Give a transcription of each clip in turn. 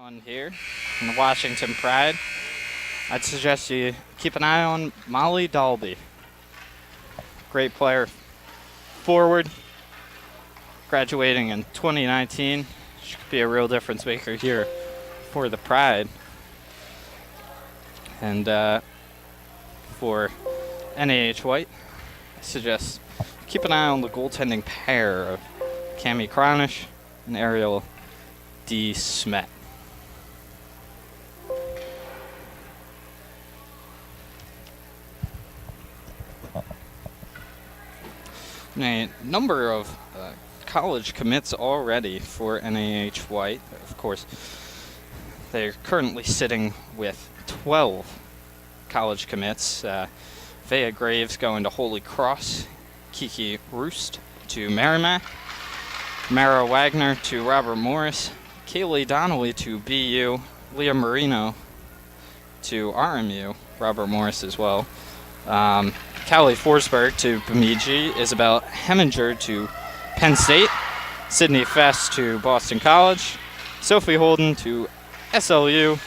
On here in the Washington Pride, I'd suggest you keep an eye on Molly Dalby. Great player forward, graduating in 2019. She could be a real difference maker here for the Pride. And for NAH White, I suggest keep an eye on the goaltending pair of Cami Cronish and Ariel D. Smet. A number of college commits already for NAH White. Of course, they're currently sitting with 12 college commits. Vea Graves going to Holy Cross, Kiki Roost to Merrimack, Mara Wagner to Robert Morris, Kaylee Donnelly to BU, Leah Marino to RMU, Robert Morris as well. Callie Forsberg to Bemidji, Isabel Heminger to Penn State, Sydney Fest to Boston College, Sophie Holden to SLU,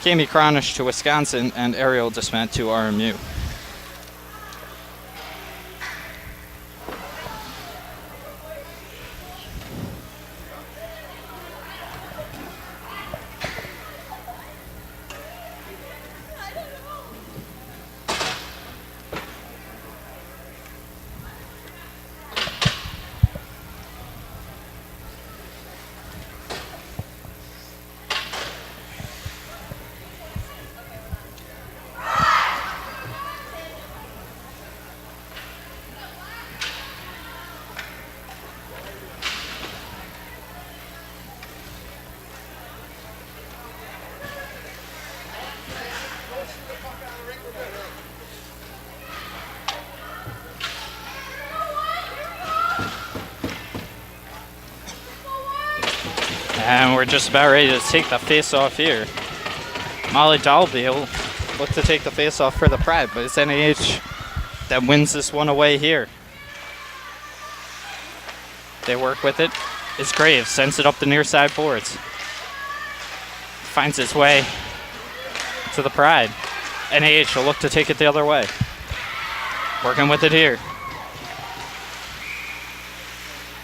Cami Cronish to Wisconsin, and Ariel Desmet to RMU. And we're just about ready to take the face-off here. Molly Dalby will look to take the face-off for the Pride, but it's NAH that wins this one away here. They work with it. It's Graves, sends it up the near side boards. Finds its way to the Pride. NAH will look to take it the other way. Working with it here.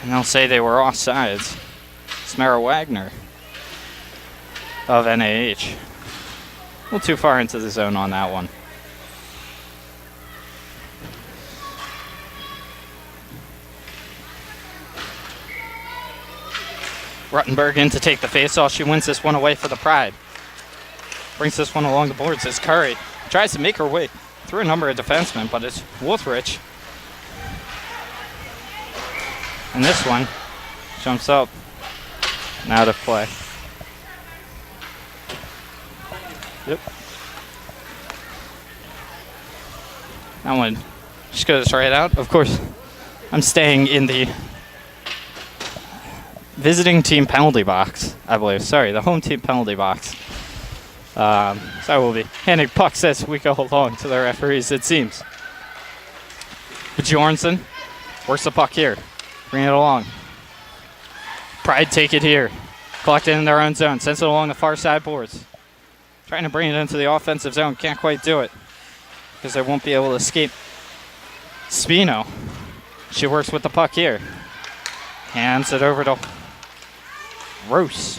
And they'll say they were offsides. Mara Wagner of NAH. A little too far into the zone on that one. Ruttenberg in to take the face-off. She wins this one away for the Pride. Brings this one along the boards as Curry tries to make her way through a number of defensemen, but it's Wolfrich. And this one jumps up. And out of play. Yep. That one just goes right out. Of course, I'm staying in the visiting team penalty box, I believe. Sorry, the home team penalty box. So I will be handing pucks as we go along to the referees, it seems. Bjornsson works the puck here. Bring it along. Pride take it here. Collect it in their own zone. Sends it along the far side boards. Trying to bring it into the offensive zone. Can't quite do it because they won't be able to escape Spino. She works with the puck here. Hands it over to Roos.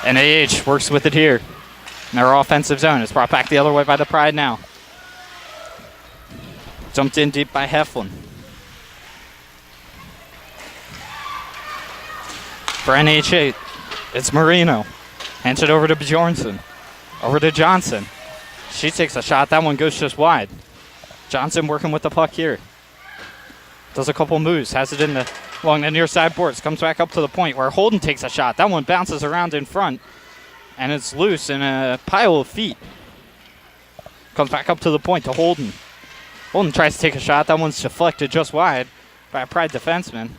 NAH works with it here in their offensive zone. It's brought back the other way by the Pride now. Dumped in deep by Heflin. For NHA, it's Marino. Hands it over to Bjornsson. Over to Johnson. She takes a shot. That one goes just wide. Johnson working with the puck here. Does a couple moves. Has it along the near side boards. Comes back up to the point where Holden takes a shot. That one bounces around in front. And it's loose in a pile of feet. Comes back up to the point to Holden. Holden tries to take a shot. That one's deflected just wide by a Pride defenseman.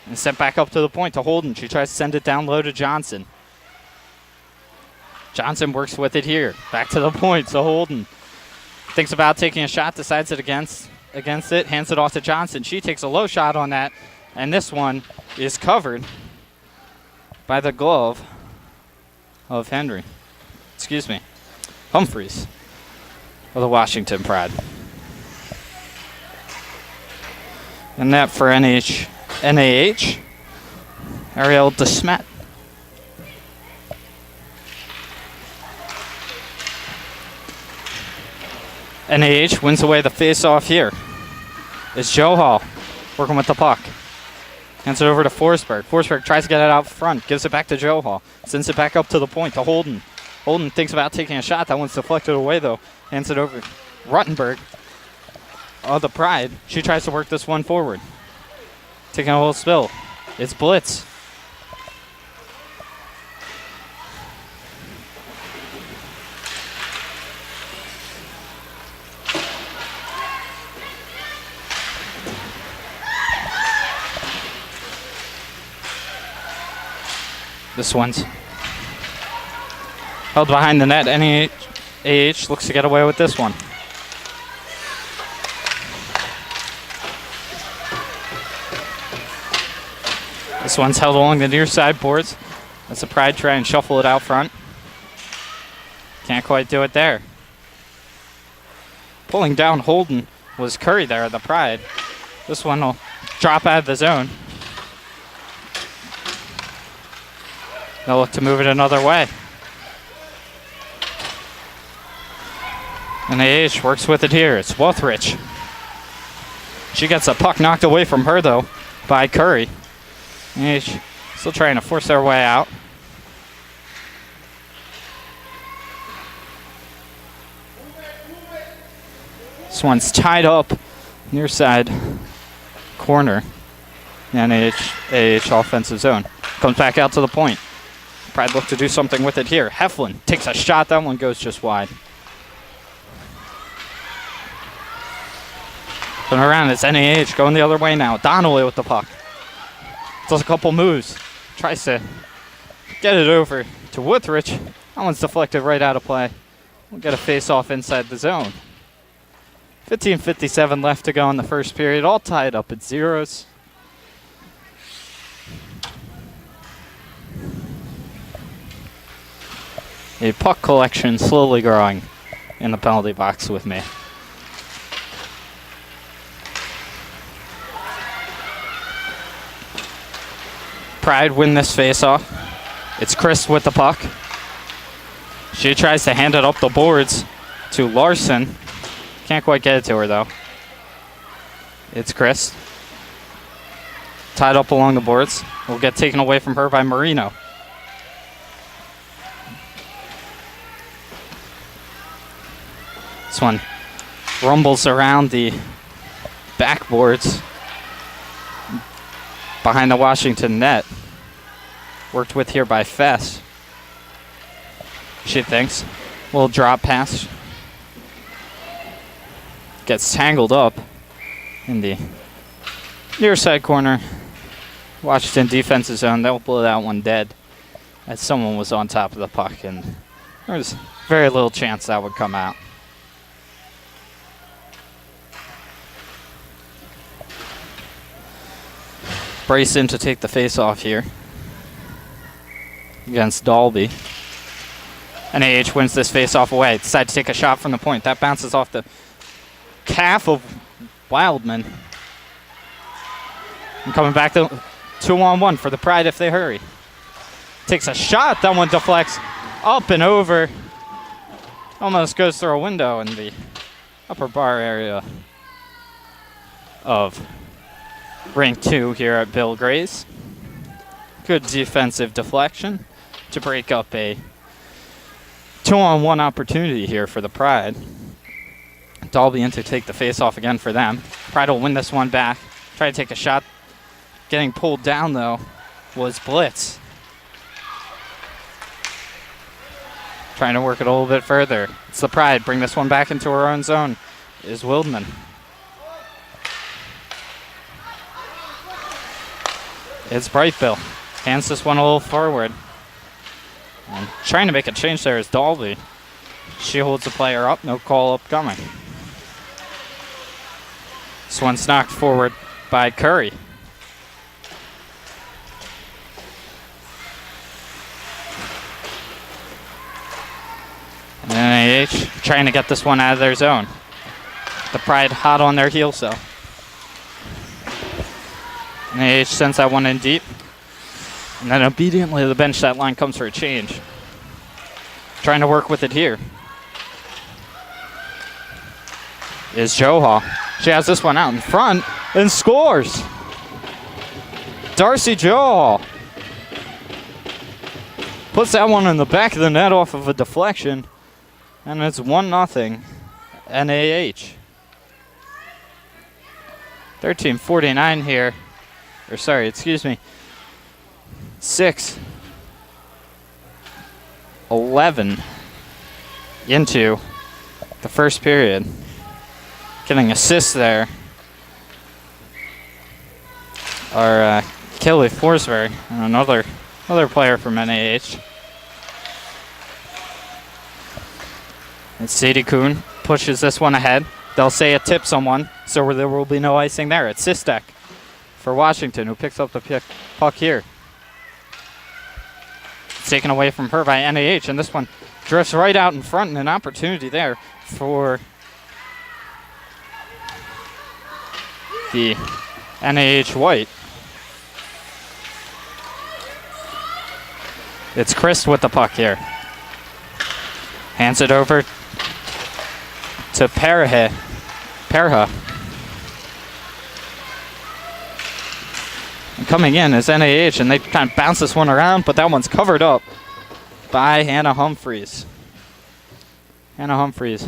And sent back up to the point to Holden. She tries to send it down low to Johnson. Johnson works with it here. Back to the point to Holden. Thinks about taking a shot, decides it against it, hands it off to Johnson. She takes a low shot on that, And this one is covered by the glove of Humphreys of the Washington Pride. And that for NAH, Ariel DeSmet. NAH wins away the face-off here. It's Joe Hall working with the puck. Hands it over to Forsberg. Forsberg tries to get it out front, gives it back to Joe Hall. Sends it back up to the point to Holden. Holden thinks about taking a shot. That one's deflected away, though. Hands it over. Ruttenberg of the Pride. She tries to work this one forward. Taking a little spill. It's Blitz. This one's held behind the net. NAH looks to get away with this one. This one's held along the near side boards. That's the Pride try and shuffle it out front. Can't quite do it there. Pulling down Holden was Curry there at the Pride. This one will drop out of the zone. They'll look to move it another way. And NAH works with it here. It's Wuthridge. She gets a puck knocked away from her, though, by Curry. NAH still trying to force their way out. This one's tied up near side corner. NAH offensive zone. Comes back out to the point. Pride look to do something with it here. Heflin takes a shot. That one goes just wide. Turn around. It's NAH going the other way now. Donnelly with the puck. Does a couple moves. Tries to get it over to Wuthridge. That one's deflected right out of play. We'll get a face-off inside the zone. 15:57 left to go in the first period. All tied up at zeros. A puck collection slowly growing in the penalty box with me. Pride win this face-off. It's Chris with the puck. She tries to hand it up the boards to Larson. Can't quite get it to her, though. It's Chris. Tied up along the boards. Will get taken away from her by Marino. This one rumbles around the backboards behind the Washington net. Worked with here by Fess. She thinks. Little drop pass. Gets tangled up in the near side corner. Washington defensive zone. They'll blow that one dead as someone was on top of the puck, and there was very little chance that would come out. Brayson to take the face off here against Dalby. NAH wins this face off away. Decide to take a shot from the point. That bounces off the calf of Wildman. And coming back to 2-on-1 for the Pride if they hurry. Takes a shot. That one deflects up and over. Almost goes through a window in the upper bar area of Rank 2 here at Bill Gray's. Good defensive deflection to break up a 2-on-1 opportunity here for the Pride. Dalby in to take the face off again for them. Pride will win this one back. Try to take a shot. Getting pulled down, though, was Blitz. Trying to work it a little bit further. It's the Pride. Bring this one back into her own zone is Wildman. It's Brightbill. Hands this one a little forward. And trying to make a change there is Dalby. She holds the player up. No call upcoming. This one's knocked forward by Curry. NAH trying to get this one out of their zone. The Pride hot on their heels though. NAH sends that one in deep. And then obediently the bench that line comes for a change. Trying to work with it here is Johal. She has this one out in front and scores. Darcy Johal puts that one in the back of the net off of a deflection, and it's 1-0 NAH. 13:49 here, or sorry, excuse me, 6:11 into the first period. Getting assists there are Kelly Forsberg, and another player from NAH. And Sadie Kuhn pushes this one ahead. They'll say it tipped someone, so there will be no icing there. It's Sistek for Washington, who picks up the puck here. It's taken away from her by NAH, and this one drifts right out in front, and an opportunity there for the NAH White. It's Chris with the puck here. Hands it over to Perha. And coming in is NAH, and they kind of bounce this one around, but that one's covered up by Hannah Humphreys. Hannah Humphreys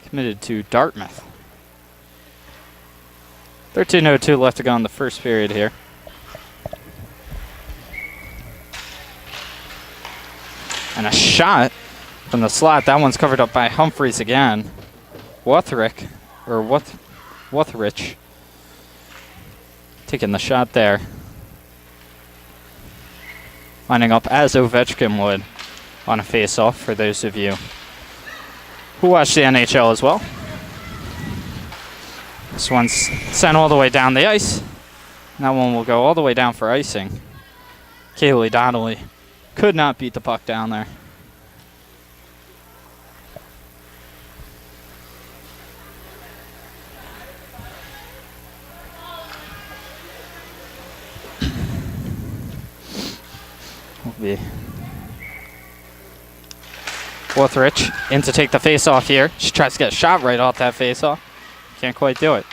committed to Dartmouth. 13:02 left to go in the first period here. And a shot from the slot. That one's covered up by Humphreys again. Wuthridge taking the shot there. Lining up as Ovechkin would on a face-off for those of you who watch the NHL as well. This one's sent all the way down the ice. And that one will go all the way down for icing. Kaylee Donnelly could not beat the puck down there. Wuthridge in to take the face-off here. She tries to get a shot right off that face-off. Can't quite do it.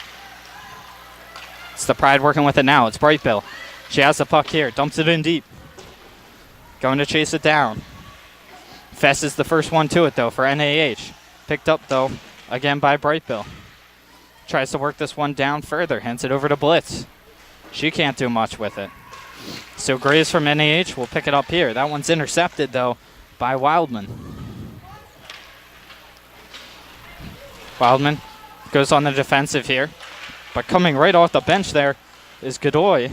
It's the Pride working with it now. It's Brightbill. She has the puck here. Dumps it in deep. Going to chase it down. Fess is the first one to it, though, for NAH. Picked up, though, again by Brightbill. Tries to work this one down further. Hands it over to Blitz. She can't do much with it. So Graves from NAH will pick it up here. That one's intercepted, though, by Wildman. Wildman goes on the defensive here. But coming right off the bench there is Godoy.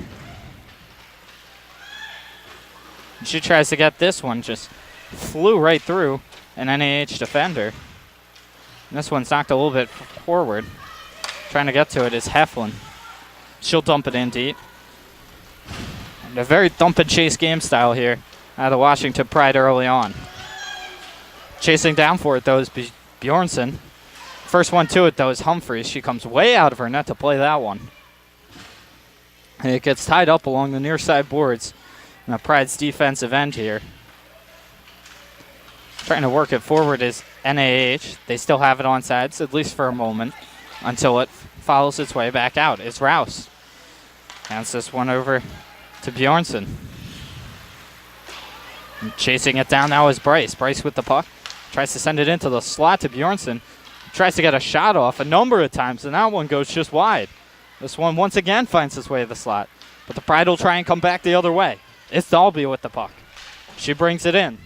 She tries to get this one. Just flew right through an NAH defender. And this one's knocked a little bit forward. Trying to get to it is Heflin. She'll dump it in deep. And a very thump and chase game style here out of the Washington Pride early on. Chasing down for it, though, is Bjornsson. First one to it, though, is Humphreys. She comes way out of her net to play that one. And it gets tied up along the near side boards in the Pride's defensive end here. Trying to work it forward is NAH. They still have it on sides, at least for a moment, until it follows its way back out. It's Rouse. Hands this one over to Bjornsson. And chasing it down now is Bryce. Bryce with the puck. Tries to send it into the slot to Bjornsson. Tries to get a shot off a number of times, and that one goes just wide. This one once again finds its way to the slot. But the Pride will try and come back the other way. It's Dalby with the puck. She brings it in.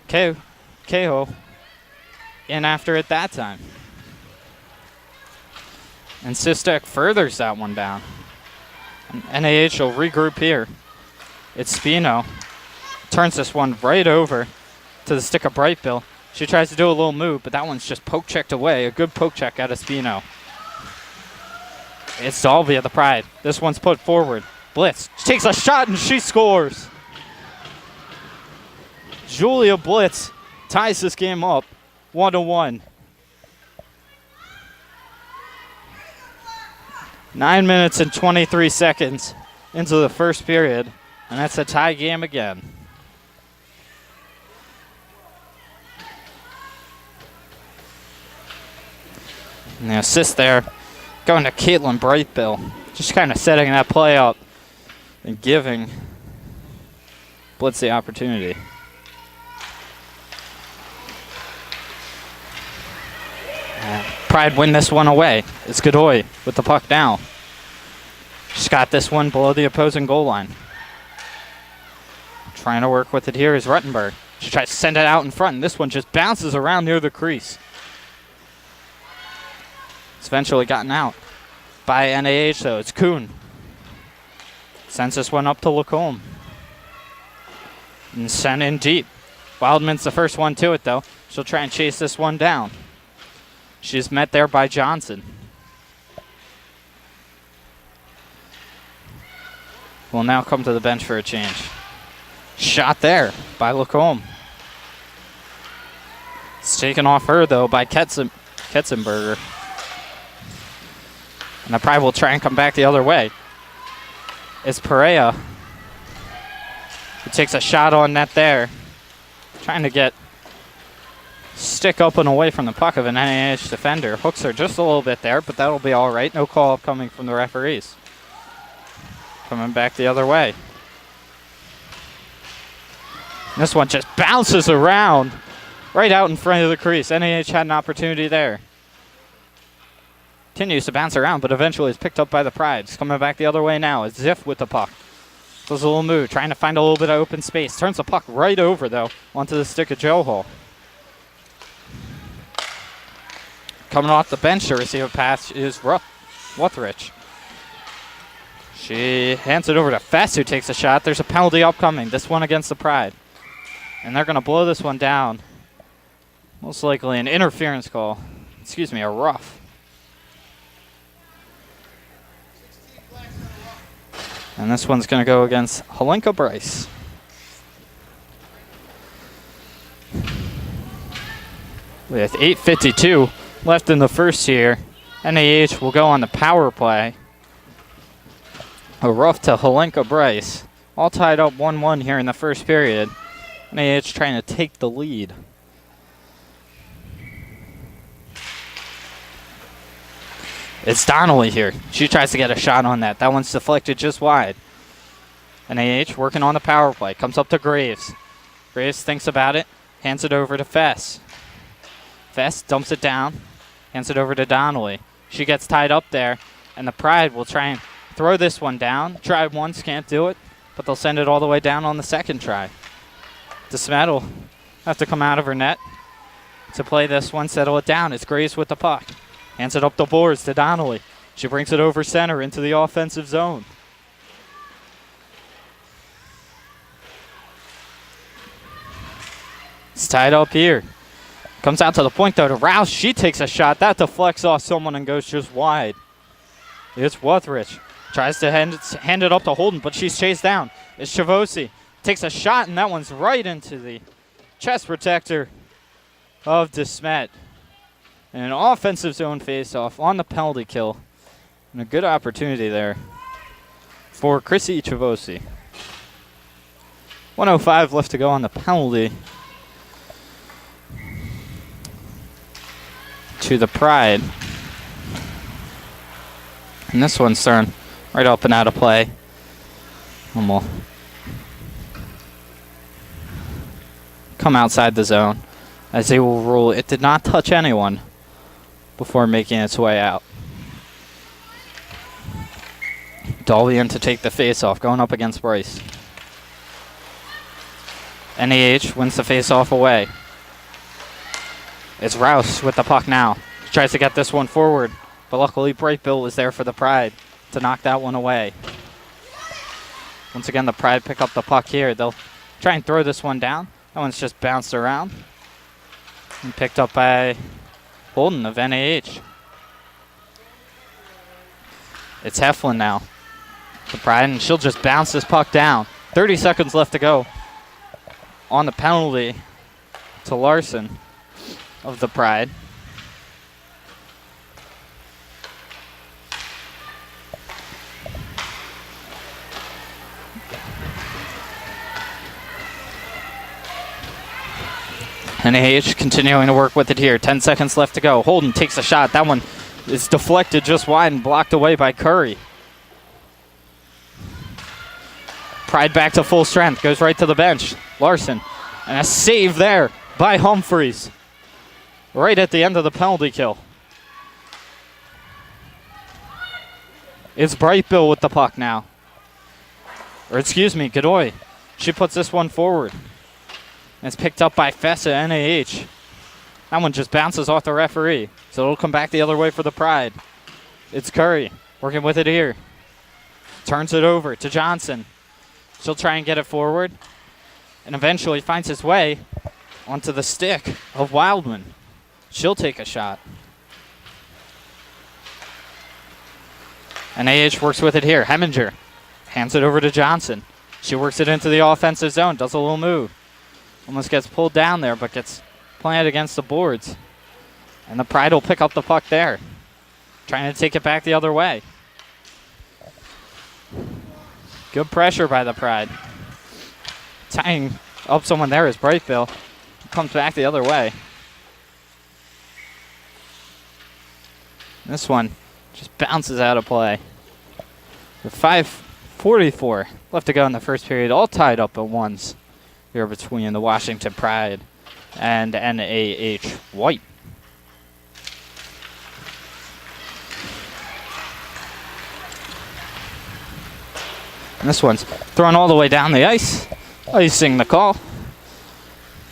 Kehoe in after it that time. And Sistek furthers that one down. And NAH will regroup here. It's Spino. Turns this one right over to the stick of Brightbill. She tries to do a little move, but that one's just poke checked away. A good poke check out of Spino. It's Dalby of the Pride. This one's put forward. Blitz takes a shot and she scores. Julia Blitz ties this game up 1-1. 9 minutes and 23 seconds into the first period, and that's a tie game again. And the assist there going to Caitlin Brightbill. Just kind of setting that play up and giving Blitz the opportunity. Pride win this one away. It's Godoy with the puck now. She's got this one below the opposing goal line. Trying to work with it here is Ruttenberg. She tries to send it out in front, and this one just bounces around near the crease. It's eventually gotten out by NAH, though. It's Kuhn. Sends this one up to Lacombe. And sent in deep. Wildman's the first one to it, though. She'll try and chase this one down. She's met there by Johnson. Will now come to the bench for a change. Shot there by Lacombe. It's taken off her, though, by Ketzenberger. And the Pride will try and come back the other way. It's Perea who takes a shot on net there. Trying to get stick up and away from the puck of an NAH defender. Hooks her just a little bit there, but that'll be all right. No call coming from the referees. Coming back the other way. This one just bounces around right out in front of the crease. NAH had an opportunity there. Continues to bounce around, but eventually is picked up by the Pride. It's coming back the other way now. It's Ziff with the puck. Does a little move, trying to find a little bit of open space. Turns the puck right over, though, onto the stick of Joe Hall. Coming off the bench to receive a pass is Wuthrich. She hands it over to Fess, who takes a shot. There's a penalty upcoming, this one against the Pride. And they're going to blow this one down. Most likely an interference call. Excuse me, a rough. And this one's going to go against Helenka Bryce. With 8:52 left in the first here, NAH will go on the power play. A rough to Helenka Bryce. All tied up 1-1 here in the first period. NAH trying to take the lead. It's Donnelly here. She tries to get a shot on that. That one's deflected just wide. NAH working on the power play. Comes up to Graves. Graves thinks about it. Hands it over to Fess. Fess dumps it down. Hands it over to Donnelly. She gets tied up there. And the Pride will try and throw this one down. Tried once, can't do it. But they'll send it all the way down on the second try. DeSmet will have to come out of her net to play this one, settle it down. It's Graves with the puck. Hands it up the boards to Donnelly. She brings it over center into the offensive zone. It's tied up here. Comes out to the point, though, to Rouse. She takes a shot. That deflects off someone and goes just wide. It's Wuthrich. Tries to hand it up to Holden, but she's chased down. It's Chavosi. Takes a shot, and that one's right into the chest protector of DeSmet. And an offensive zone faceoff on the penalty kill. And a good opportunity there for Chrissy Chavosi. 1:05 left to go on the penalty to the Pride. And this one's thrown right up and out of play. And we'll come outside the zone as they will rule it did not touch anyone before making its way out. Dolby in to take the face-off, going up against Bryce. NAH wins the face-off away. It's Rouse with the puck now. He tries to get this one forward, but luckily Brightbill was there for the Pride to knock that one away. Once again, the Pride pick up the puck here. They'll try and throw this one down. That one's just bounced around and picked up by Holden of NAH. It's Heflin now. The Pride, and she'll just bounce this puck down. 30 seconds left to go on the penalty to Larson of the Pride. NAH continuing to work with it here. 10 seconds left to go. Holden takes a shot. That one is deflected just wide and blocked away by Curry. Pride back to full strength. Goes right to the bench. Larson. And a save there by Humphreys. Right at the end of the penalty kill. It's Brightbill with the puck now. Or excuse me, Godoy. She puts this one forward. And it's picked up by Fessa, NAH. That one just bounces off the referee. So it'll come back the other way for the Pride. It's Curry working with it here. Turns it over to Johnson. She'll try and get it forward. And eventually finds his way onto the stick of Wildman. She'll take a shot. NAH works with it here. Heminger hands it over to Johnson. She works it into the offensive zone. Does a little move. Almost gets pulled down there, but gets planted against the boards. And the Pride will pick up the puck there. Trying to take it back the other way. Good pressure by the Pride. Tying up someone there is Brightbill. Comes back the other way. This one just bounces out of play. With 5:44 left to go in the first period, all tied up at ones here between the Washington Pride and NAH White. And this one's thrown all the way down the ice. Icing the call.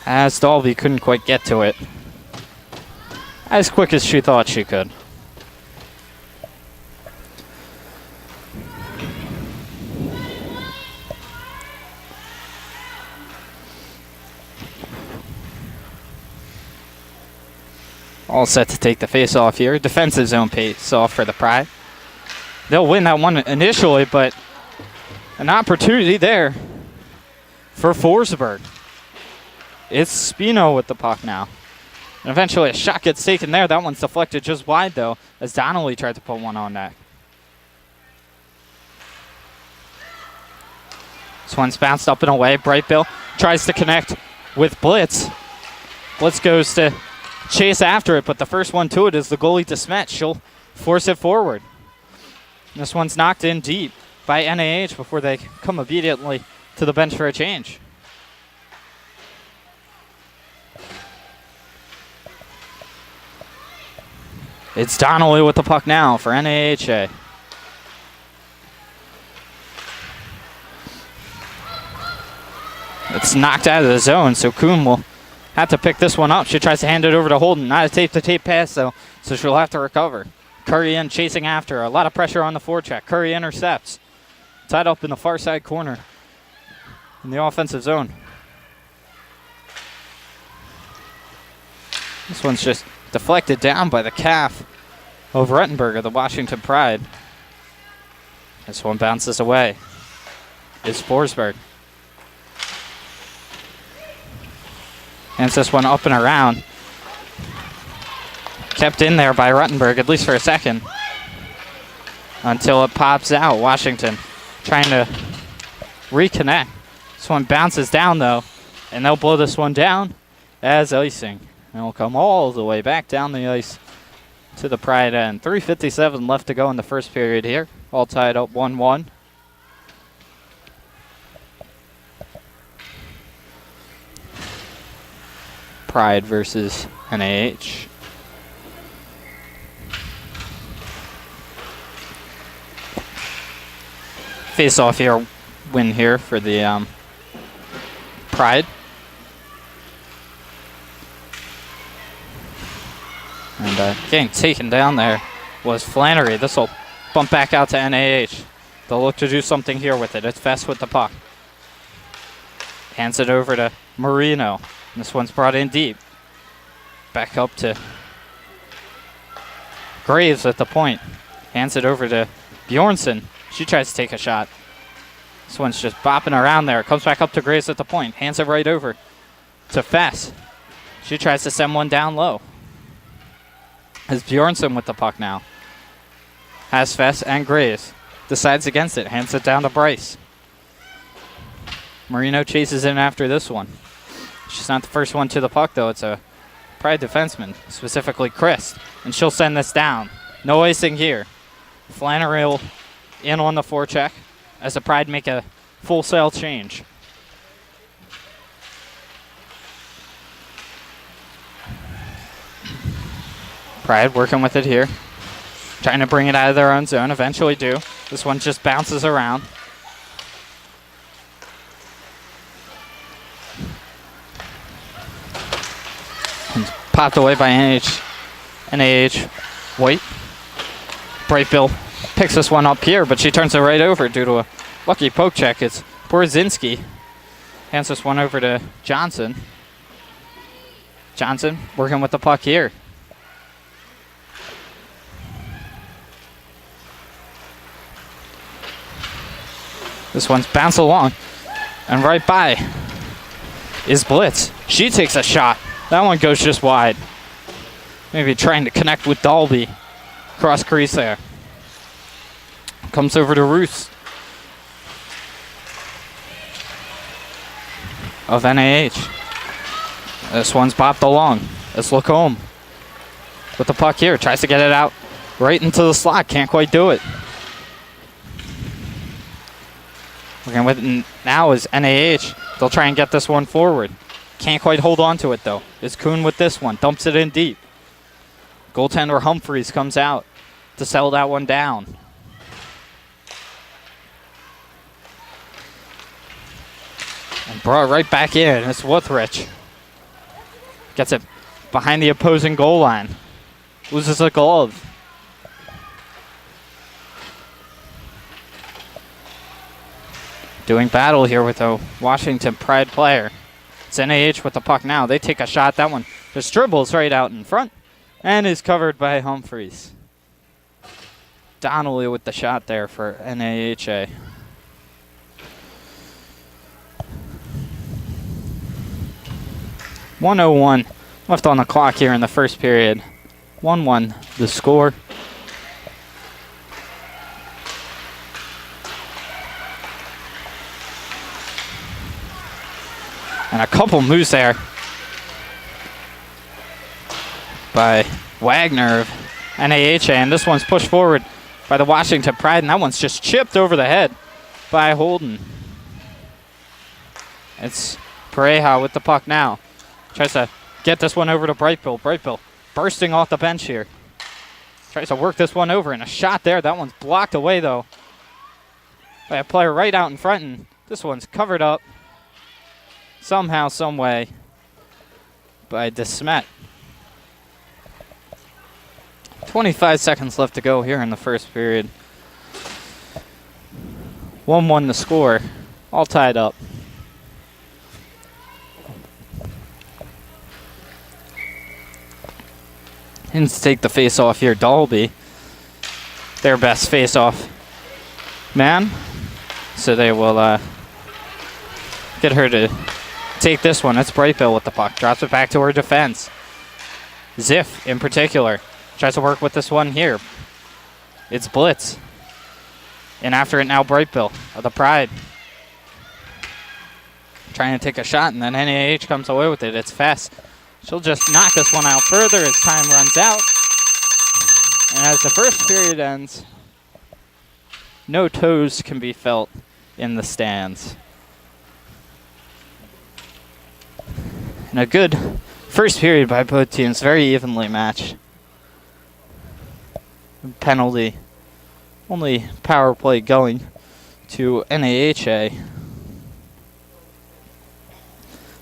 As Dalby couldn't quite get to it as quick as she thought she could. All set to take the face-off here. Defensive zone face-off for the Pride. They'll win that one initially, but an opportunity there for Forsberg. It's Spino with the puck now. And eventually a shot gets taken there. That one's deflected just wide, though, as Donnelly tried to put one on net. This one's bounced up and away. Brightbill tries to connect with Blitz. Blitz goes to chase after it, but the first one to it is the goalie DeSmet. She'll force it forward. And this one's knocked in deep by NAH before they come immediately to the bench for a change. It's Donnelly with the puck now for NAHA. It's knocked out of the zone, so Kuhn will have to pick this one up. She tries to hand it over to Holden. Not a tape-to-tape pass, though, so she'll have to recover. Curry in, chasing after her. A lot of pressure on the forecheck. Curry intercepts. Tied up in the far side corner in the offensive zone. This one's just deflected down by the calf of Rettenberger, the Washington Pride. This one bounces away. It's Forsberg. Hands this one up and around. Kept in there by Ruttenberg, at least for a second. Until it pops out. Washington trying to reconnect. This one bounces down, though. And they'll blow this one down as icing. And it'll come all the way back down the ice to the Pride end. 3:57 left to go in the first period here. All tied up 1-1. Pride versus NAH. Face-off here, win here for the Pride. And getting taken down there was Flannery. This will bump back out to NAH. They'll look to do something here with it. It's Fest with the puck. Hands it over to Marino. And this one's brought in deep. Back up to Graves at the point. Hands it over to Bjornsson. She tries to take a shot. This one's just bopping around there. Comes back up to Graves at the point. Hands it right over to Fess. She tries to send one down low. As Bjornsson with the puck now. Has Fess and Graves. Decides against it. Hands it down to Bryce. Marino chases in after this one. She's not the first one to the puck, though. It's a Pride defenseman, specifically Chris. And she'll send this down. No icing here. Flannery will in on the forecheck as the Pride make a full sail change. Pride working with it here. Trying to bring it out of their own zone. Eventually do. This one just bounces around. And popped away by NAH White. Brightbill picks this one up here, but she turns it right over due to a lucky poke check. It's Borzinski. Hands this one over to Johnson. Johnson working with the puck here. This one's bounced along. And right by is Blitz. She takes a shot. That one goes just wide. Maybe trying to connect with Dalby. Cross crease there. Comes over to Roos of NAH. This one's popped along. Let's look home with the puck here. Tries to get it out right into the slot. Can't quite do it. Working with it now is NAH. They'll try and get this one forward. Can't quite hold on to it, though. Is Kuhn with this one. Dumps it in deep. Goaltender Humphreys comes out to settle that one down. And brought right back in. It's Wuthrich. Gets it behind the opposing goal line. Loses a glove. Doing battle here with a Washington Pride player. It's NAH with the puck now. They take a shot. That one just dribbles right out in front and is covered by Humphreys. Donnelly with the shot there for NAHA. .101 left on the clock here in the first period. 1-1 the score. And a couple moves there by Wagner of NAHA. And this one's pushed forward by the Washington Pride. And that one's just chipped over the head by Holden. It's Pareja with the puck now. Tries to get this one over to Brightbill. Brightbill bursting off the bench here. Tries to work this one over. And a shot there. That one's blocked away, though, by a player right out in front. And this one's covered up somehow, some way, by DeSmet. 25 seconds left to go here in the first period. 1-1 the score. All tied up. Hins take the face-off here. Dalby, their best face-off man. So they will get her to take this one. That's Brightbill with the puck. Drops it back to her defense. Ziff, in particular, tries to work with this one here. It's Blitz. And after it now, Brightbill of the Pride. Trying to take a shot, and then NAH comes away with it. It's Fess. She'll just knock this one out further as time runs out. And as the first period ends, no toes can be felt in the stands. And a good first period by both teams, very evenly matched. Penalty, only power play going to NAHA.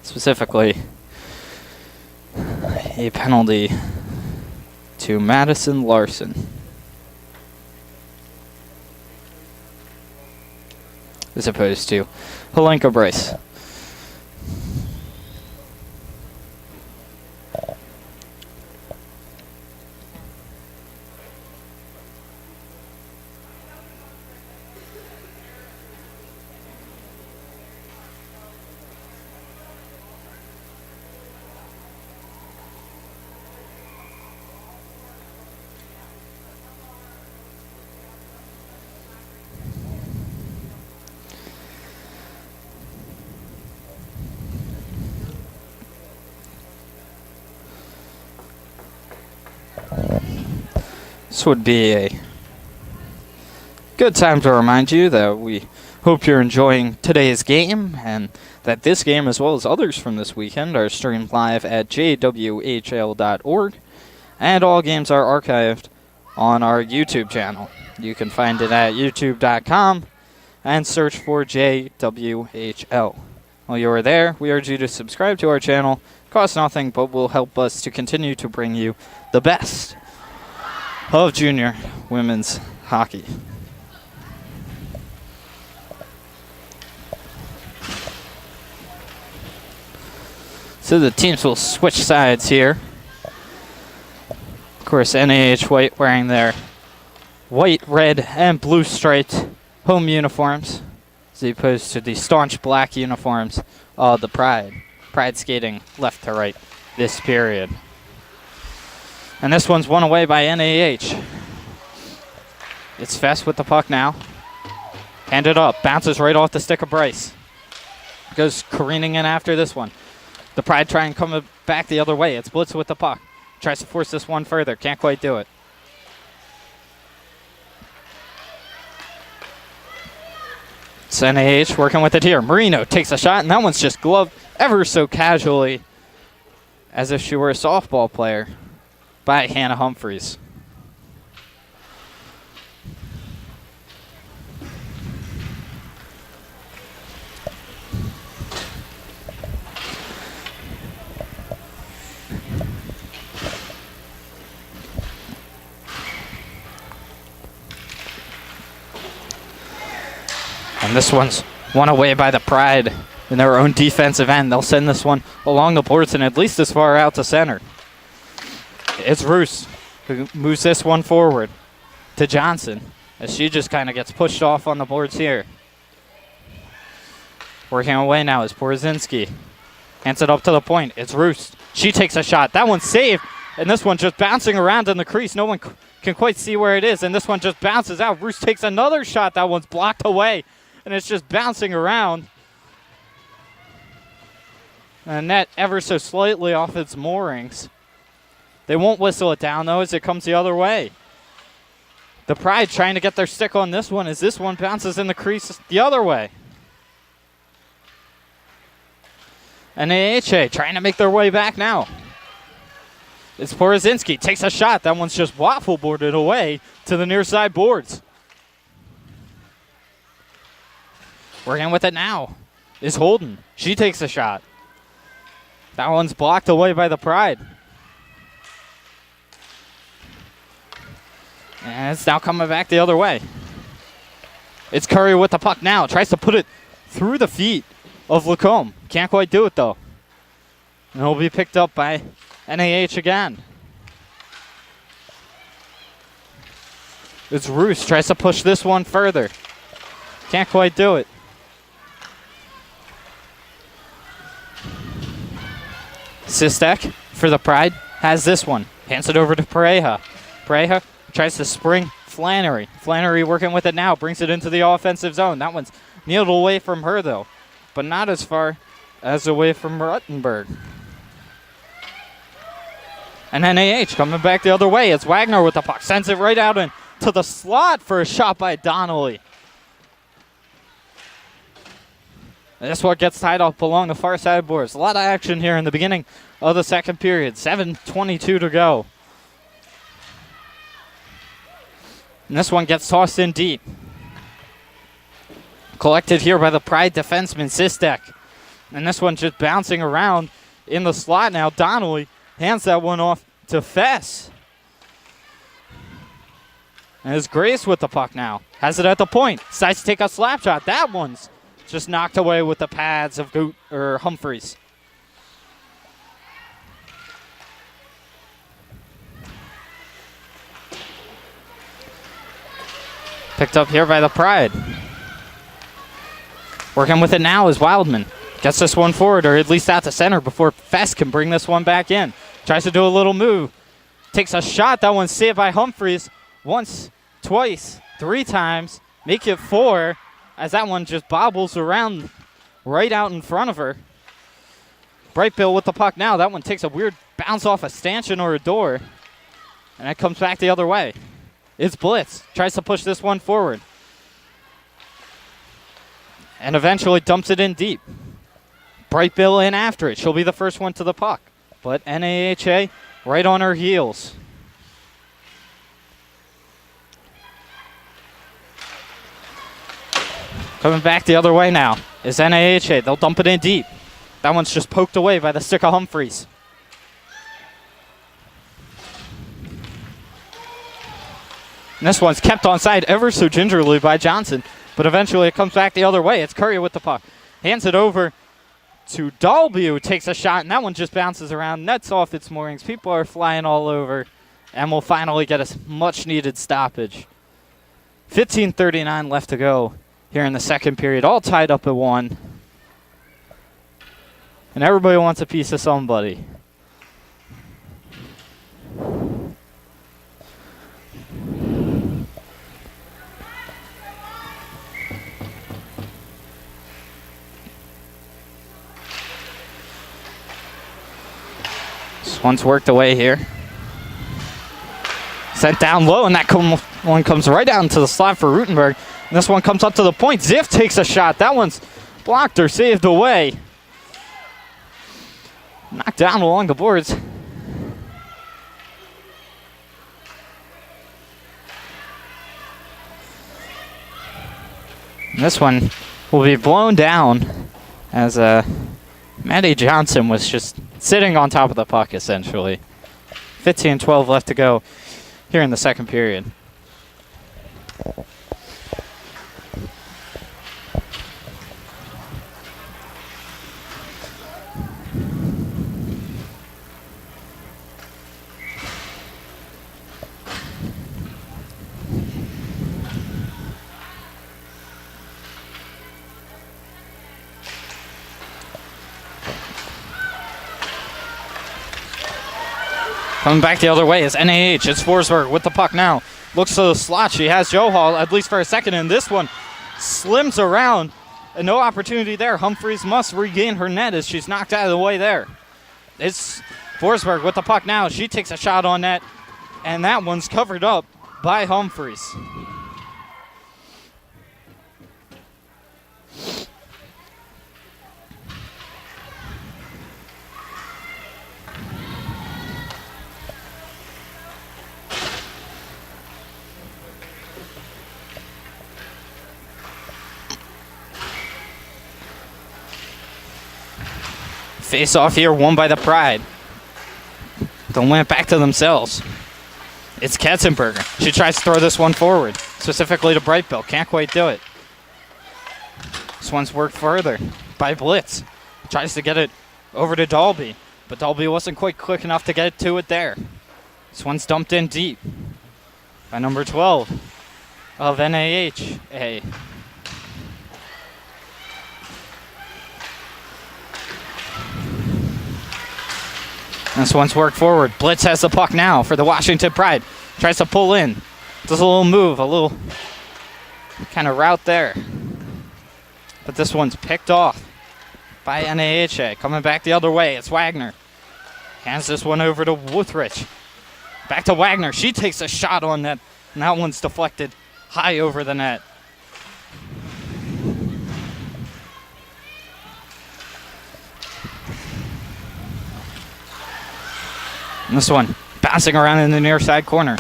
Specifically, a penalty to Madison Larson. As opposed to Helenka Bryce. This would be a good time to remind you that we hope you're enjoying today's game and that this game, as well as others from this weekend, are streamed live at jwhl.org, and all games are archived on our YouTube channel. You can find it at youtube.com and search for JWHL. While you are there, we urge you to subscribe to our channel. It costs nothing, but will help us to continue to bring you the best of junior women's hockey. So the teams will switch sides here. Of course, NAH White wearing their white, red, and blue striped home uniforms, as opposed to the staunch black uniforms of the Pride. Pride skating left to right this period. And this one's won away by NAH. It's Fest with the puck now. Handed up, bounces right off the stick of Bryce. Goes careening in after this one. The Pride try and come back the other way. It's Blitz with the puck. Tries to force this one further. Can't quite do it. It's NAH working with it here. Marino takes a shot, and that one's just gloved ever so casually, as if she were a softball player, by Hannah Humphreys. And this one's won away by the Pride in their own defensive end. They'll send this one along the boards and at least as far out to center. It's Roos who moves this one forward to Johnson as she just kind of gets pushed off on the boards here. Working away now is Porzinski. Hands it up to the point. It's Roos. She takes a shot. That one's saved. And this one just bouncing around in the crease. No one can quite see where it is. And this one just bounces out. Roos takes another shot. That one's blocked away. And it's just bouncing around. And net ever so slightly off its moorings. They won't whistle it down, though, as it comes the other way. The Pride trying to get their stick on this one as this one bounces in the crease the other way. And NAHA trying to make their way back now. It's Porzinski. Takes a shot. That one's just waffle boarded away to the near side boards. Working with it now is Holden. She takes a shot. That one's blocked away by the Pride. And it's now coming back the other way. It's Curry with the puck now. Tries to put it through the feet of Lacombe. Can't quite do it, though. And it'll be picked up by NAH again. It's Roos. Tries to push this one further. Can't quite do it. Sistek for the Pride has this one. Hands it over to Pareja. Pareja tries to spring Flannery. Flannery working with it now. Brings it into the offensive zone. That one's needled away from her, though. But not as far as away from Ruttenberg. And NAH coming back the other way. It's Wagner with the puck. Sends it right out into the slot for a shot by Donnelly. And this one gets tied up along the far side boards. A lot of action here in the beginning of the second period. 7:22 to go. And this one gets tossed in deep. Collected here by the Pride defenseman, Sistek. And this one just bouncing around in the slot now. Donnelly hands that one off to Fess. And it's Grace with the puck now. Has it at the point. Decides to take a slap shot. That one's just knocked away with the pads of Humphreys. Picked up here by the Pride. Working with it now is Wildman. Gets this one forward, or at least out to center, before Fest can bring this one back in. Tries to do a little move. Takes a shot. That one's saved by Humphreys. Once, twice, 3 times. Make it 4. As that one just bobbles around right out in front of her. Brightbill with the puck now. That one takes a weird bounce off a stanchion or a door. And it comes back the other way. It's Blitz. Tries to push this one forward. And eventually dumps it in deep. Bright Bill in after it. She'll be the first one to the puck. But NAHA right on her heels. Coming back the other way now is NAHA. They'll dump it in deep. That one's just poked away by the stick of Humphreys. And this one's kept on side ever so gingerly by Johnson. But eventually it comes back the other way. It's Curry with the puck. Hands it over to Dalby, who takes a shot, and that one just bounces around, nets off its moorings. People are flying all over, and we'll finally get a much-needed stoppage. 15:39 left to go here in the second period, all tied up at 1. And everybody wants a piece of somebody. This one's worked away here. Sent down low, and that one comes right down to the slot for Rutenberg. And this one comes up to the point. Ziff takes a shot. That one's blocked or saved away. Knocked down along the boards. And this one will be blown down as Maddie Johnson was just sitting on top of the puck, essentially. 15-12 left to go here in the second period. Coming back the other way is NAH. It's Forsberg with the puck now. Looks to the slot. She has Joe Hall, at least for a second, and this one slims around. And no opportunity there. Humphreys must regain her net as she's knocked out of the way there. It's Forsberg with the puck now. She takes a shot on net, and that one's covered up by Humphreys. Face off here, won by the Pride. They'll win it back to themselves. It's Katzenberger. She tries to throw this one forward, specifically to Brightbill. Can't quite do it. This one's worked further by Blitz. Tries to get it over to Dalby, but Dalby wasn't quite quick enough to get to it there. This one's dumped in deep by number 12 of NAHA. This one's worked forward. Blitz has the puck now for the Washington Pride. Tries to pull in. Does a little move, a little kind of route there. But this one's picked off by NAHA. Coming back the other way, it's Wagner. Hands this one over to Wuthrich. Back to Wagner. She takes a shot on net, and that one's deflected high over the net. And this one, bouncing around in the near side corner,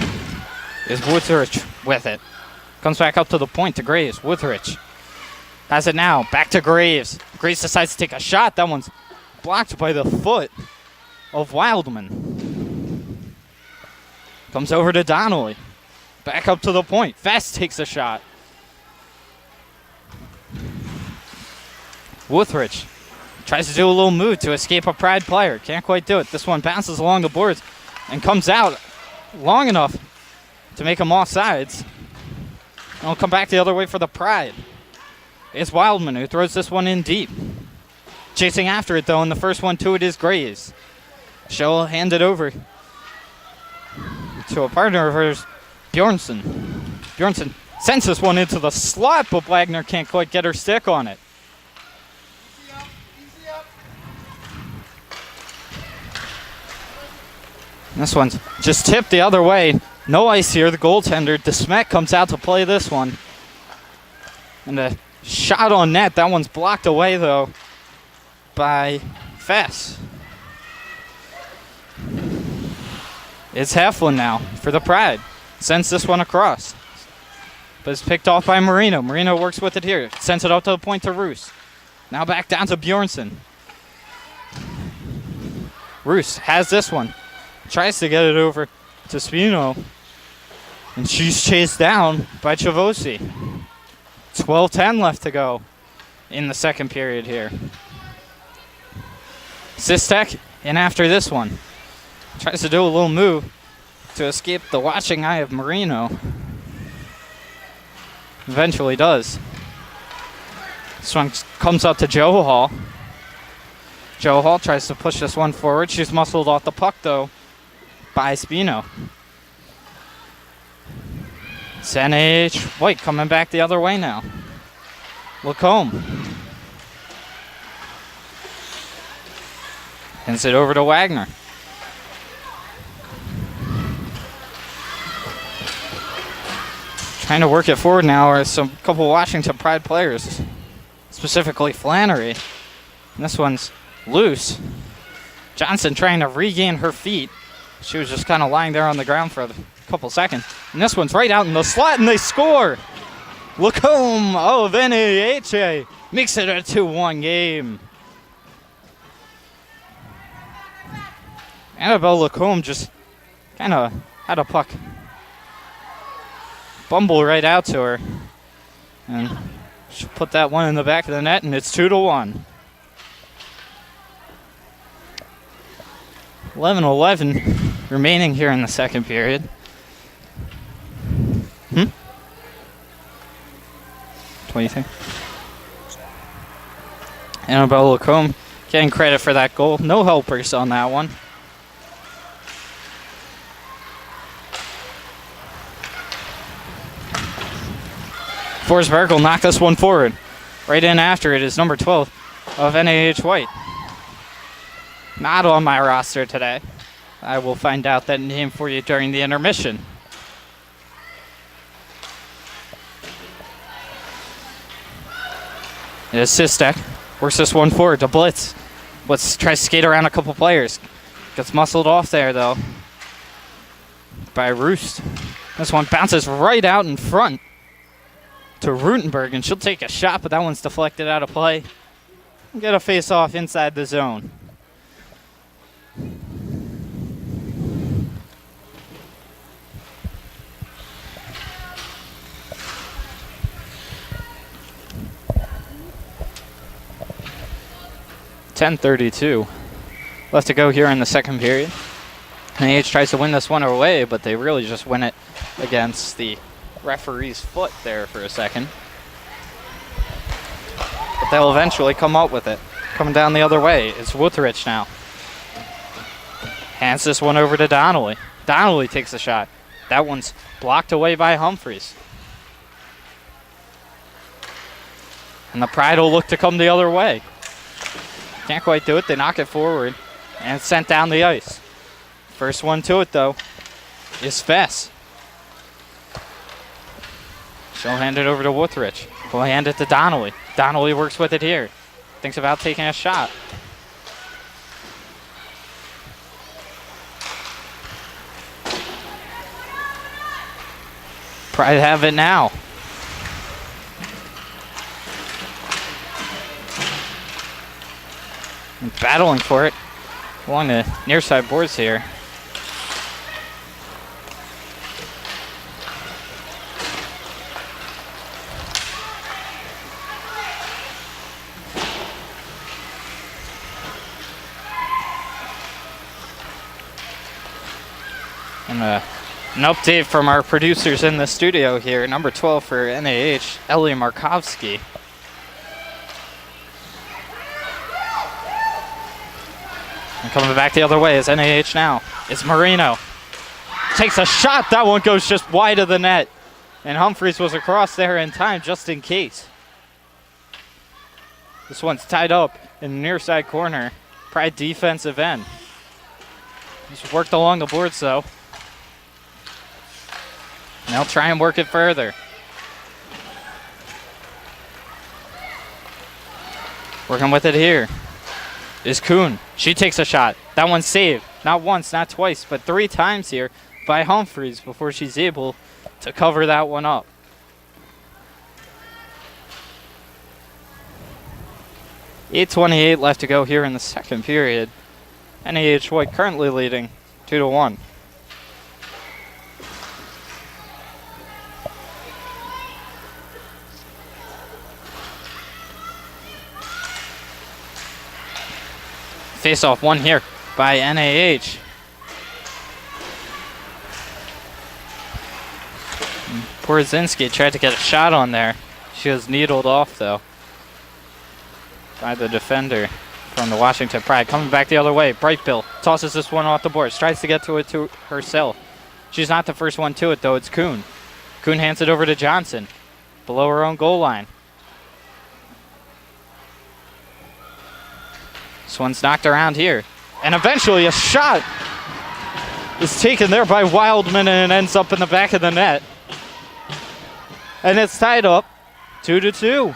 is Wuthrich with it. Comes back up to the point to Graves. Wuthrich has it now. Back to Graves. Graves decides to take a shot. That one's blocked by the foot of Wildman. Comes over to Donnelly. Back up to the point. Fest takes a shot. Wuthrich tries to do a little move to escape a Pride player. Can't quite do it. This one bounces along the boards and comes out long enough to make him off sides. And he'll come back the other way for the Pride. It's Wildman who throws this one in deep. Chasing after it, though, and the first one to it is Graves. She'll hand it over to a partner of hers, Bjornsson. Bjornsson sends this one into the slot, but Wagner can't quite get her stick on it. This one's just tipped the other way No ice here. The goaltender, DeSmet, comes out to play this one. And a shot on net. That one's blocked away, though, by Fess. It's Heflin now for the Pride. Sends this one across. But it's picked off by Marino. Marino works with it here. Sends it out to the point to Roos. Now back down to Bjornsson. Roos has this one. Tries to get it over to Spino. And she's chased down by Chavosi. 12:10 left to go in the second period here. Sistek in after this one. Tries to do a little move to escape the watching eye of Marino. Eventually does. This one comes up to Joe Hall. Joe Hall tries to push this one forward. She's muscled off the puck, though, by Spino. It's NAH White coming back the other way now. Lacombe. Hands it over to Wagner. Trying to work it forward now are some couple Washington Pride players, specifically Flannery. And this one's loose. Johnson trying to regain her feet. She was just kind of lying there on the ground for a couple seconds. And this one's right out in the slot, and they score. Lacombe of NAHA makes it a 2-1 game. Annabelle Lacombe just kind of had a puck bumble right out to her. And she'll put that one in the back of the net, and it's 2-1. 11:11 remaining here in the second period. What do you think? Annabelle Lacombe getting credit for that goal. No helpers on that one. Forsberg will knock this one forward. Right in after it is number 12 of NAH White. Not on my roster today. I will find out that name for you during the intermission. It is Sistek. Works this one forward to Blitz. Blitz tries to skate around a couple players. Gets muscled off there, though, by Roost. This one bounces right out in front to Rutenberg, and she'll take a shot, but that one's deflected out of play. Get a face-off inside the zone. .32 left to go here in the second period. NAH tries to win this one away, but they really just win it against the referee's foot there for a second. But they'll eventually come up with it. Coming down the other way, it's Wutherich now. Hands this one over to Donnelly. Donnelly takes a shot. That one's blocked away by Humphreys. And the Pride will look to come the other way. Can't quite do it. They knock it forward, and it's sent down the ice. First one to it, though, is Fess. She'll hand it over to Wutherich. We'll hand it to Donnelly. Donnelly works with it here. Thinks about taking a shot. Pride have it now. And battling for it along the near side boards here. And an update from our producers in the studio here. Number 12 for NAH, Ellie Markovsky. And coming back the other way is NAH now. It's Marino. Takes a shot. That one goes just wide of the net. And Humphreys was across there in time just in case. This one's tied up in the near side corner. Pride defensive end. Just worked along the boards, though. And they'll try and work it further. Working with it here is Kuhn. She takes a shot. That one's saved. Not once, not twice, but 3 times here by Humphreys before she's able to cover that one up. .8:28 left to go here in the second period. NAH White currently leading 2-1. Face off one here by NAH. Porzinski tried to get a shot on there. She was needled off though by the defender from the Washington Pride. Coming back the other way, Brightbill tosses this one off the boards, tries to get to it to herself. She's not the first one to it though, it's Kuhn. Kuhn hands it over to Johnson, below her own goal line. This one's knocked around here. And eventually a shot is taken there by Wildman and ends up in the back of the net. And it's tied up 2-2.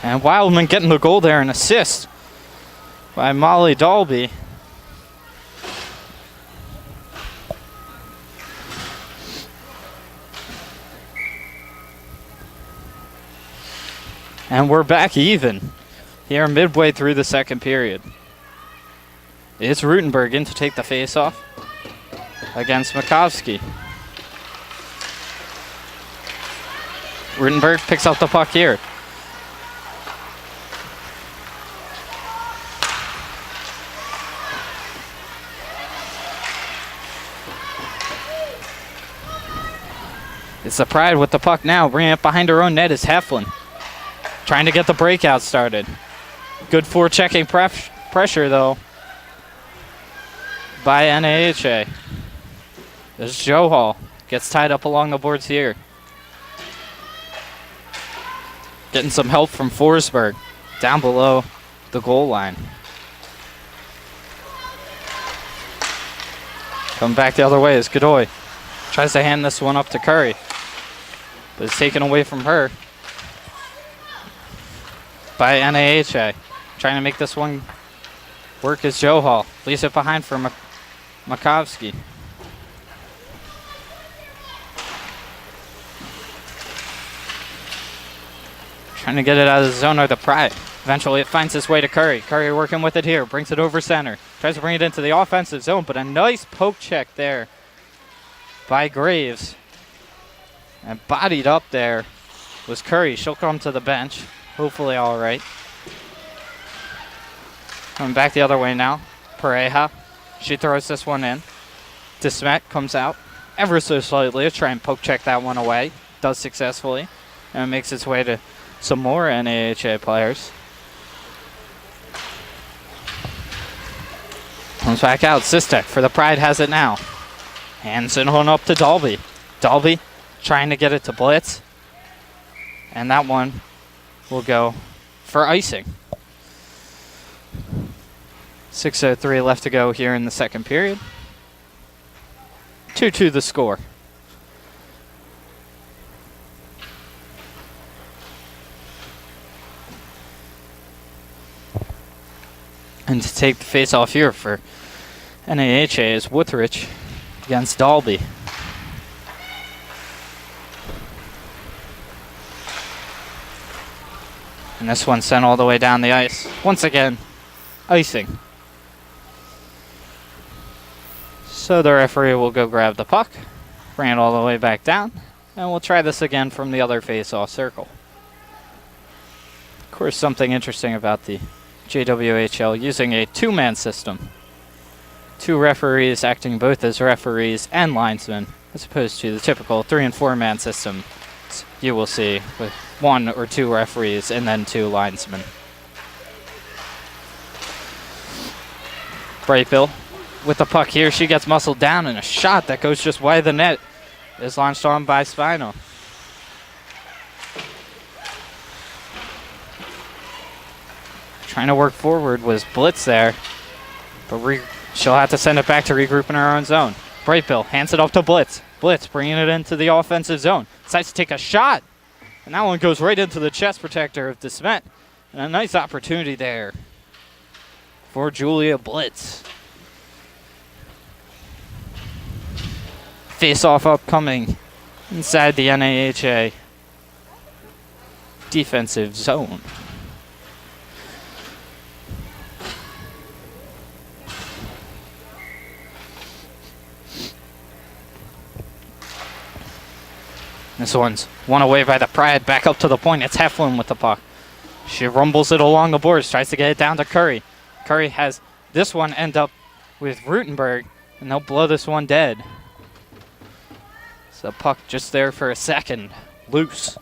And Wildman getting the goal there, an assist by Molly Dalby. And we're back even here midway through the second period. It's Rutenberg in to take the face-off against Makovsky. Rutenberg picks up the puck here. It's the Pride with the puck now. Bringing it behind her own net is Heflin. Trying to get the breakout started. Good forechecking pressure, though, by NAHA. There's Joe Hall. Gets tied up along the boards here. Getting some help from Forsberg down below the goal line. Coming back the other way is Godoy. Tries to hand this one up to Curry, but it's taken away from her by NAHA. Trying to make this one work is Joe Hall. Leaves it behind for Makovsky. Trying to get it out of the zone or the Pride. Eventually it finds its way to Curry. Curry working with it here. Brings it over center. Tries to bring it into the offensive zone, but a nice poke check there by Graves. And bodied up there was Curry. She'll come to the bench. Hopefully all right. Coming back the other way now. Pareja. She throws this one in. Desmet comes out ever so slightly to try and poke check that one away. Does successfully. And it makes its way to some more NAHA players. Comes back out. Sistek for the Pride has it now. Hands it on up to Dalby. Dalby trying to get it to Blitz. And that one will go for icing. 6:03 left to go here in the second period. 2-2 the score. And to take the face off here for NAHA is Wuthrich against Dalby. And this one sent all the way down the ice. Once again, icing. So the referee will go grab the puck, bring it all the way back down, and we'll try this again from the other face-off circle. Of course, something interesting about the JWHL using a two-man system. 2 referees acting both as referees and linesmen, as opposed to the typical 3- and 4-man system you will see with 1 or 2 referees and then 2 linesmen. Brightbill with the puck here. She gets muscled down, and a shot that goes just wide of the net is launched on by Spino. trying to work forward was Blitz there. But she'll have to send it back to regroup in her own zone. Brightbill hands it off to Blitz. Blitz bringing it into the offensive zone. Decides to take a shot. And that one goes right into the chest protector of DeSmet. And a nice opportunity there for Julia Blitz. Face-off upcoming inside the NAHA defensive zone. This one's won away by the Pride. Back up to the point. It's Heflin with the puck. She rumbles it along the boards. Tries to get it down to Curry. Curry has this one end up with Rutenberg. And they'll blow this one dead. So the puck just there for a second. Loose.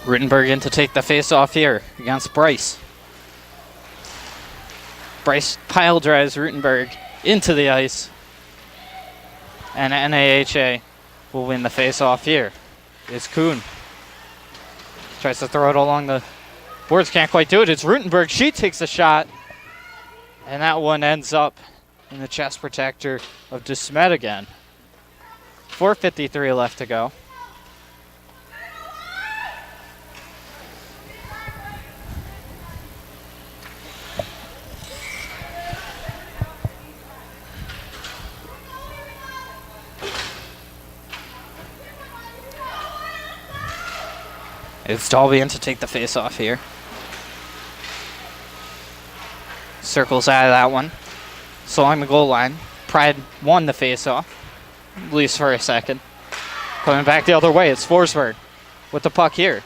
Rutenberg in to take the face off here against Bryce. Bryce pile drives Rutenberg into the ice. And NAHA will win the face-off here. It's Kuhn. Tries to throw it along the boards, can't quite do it. It's Rutenberg. She takes a shot. And that one ends up in the chest protector of DeSmet again. 4:53 left to go. It's Dalby in to take the face off here. Circles out of that one. So along the goal line. Pride won the face off. At least for a second. Coming back the other way, it's Forsberg with the puck here.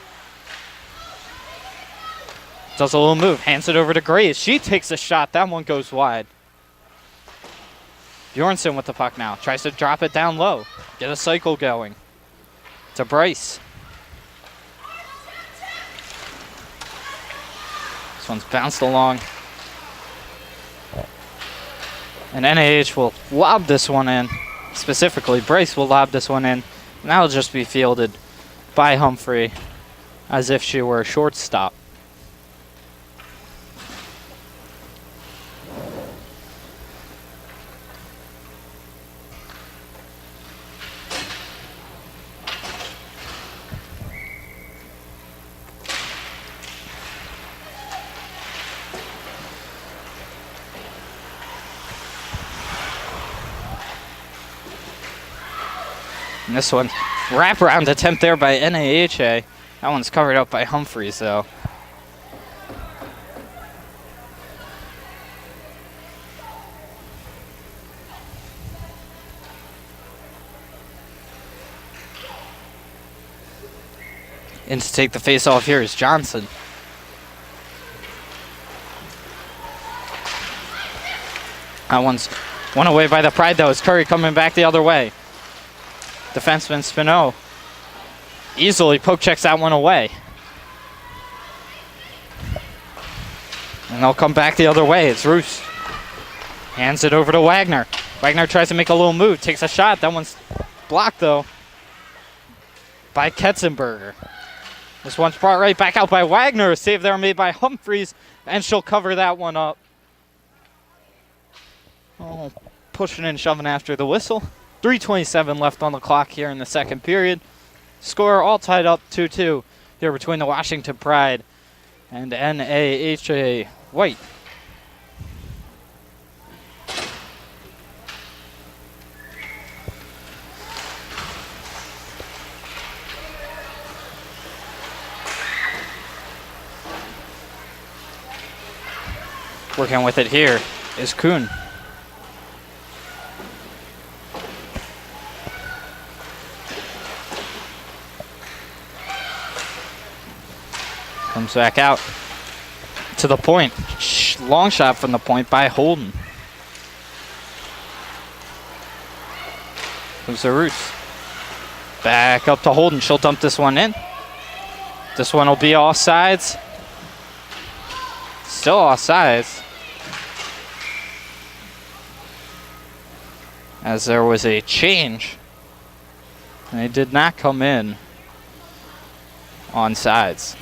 Does a little move, hands it over to Grace. She takes a shot, that one goes wide. Bjornsson with the puck now. Tries to drop it down low. Get a cycle going. To Bryce. This one's bounced along. And NAH will lob this one in. Specifically, Bryce will lob this one in. And that will just be fielded by Humphrey as if she were a shortstop. And this one, wraparound attempt there by NAHA. That one's covered up by Humphreys, though. And to take the face off here is Johnson. That one's won away by the Pride, though. It's Curry coming back the other way. Defenseman Spino easily poke checks that one away. And they'll come back the other way. It's Roos. Hands it over to Wagner. Wagner tries to make a little move. Takes a shot. That one's blocked, though, by Ketzenberger. This one's brought right back out by Wagner. A save there made by Humphreys. And she'll cover that one up. Oh, pushing and shoving after the whistle. 3:27 left on the clock here in the second period. Score all tied up 2-2 here between the Washington Pride and NAHA White. Working with it here is Kuhn. Comes back out to the point. Long shot from the point by Holden. Moves the Roos. Back up to Holden. She'll dump this one in. This one will be offsides. Still offsides. As there was a change And they did not come in on sides.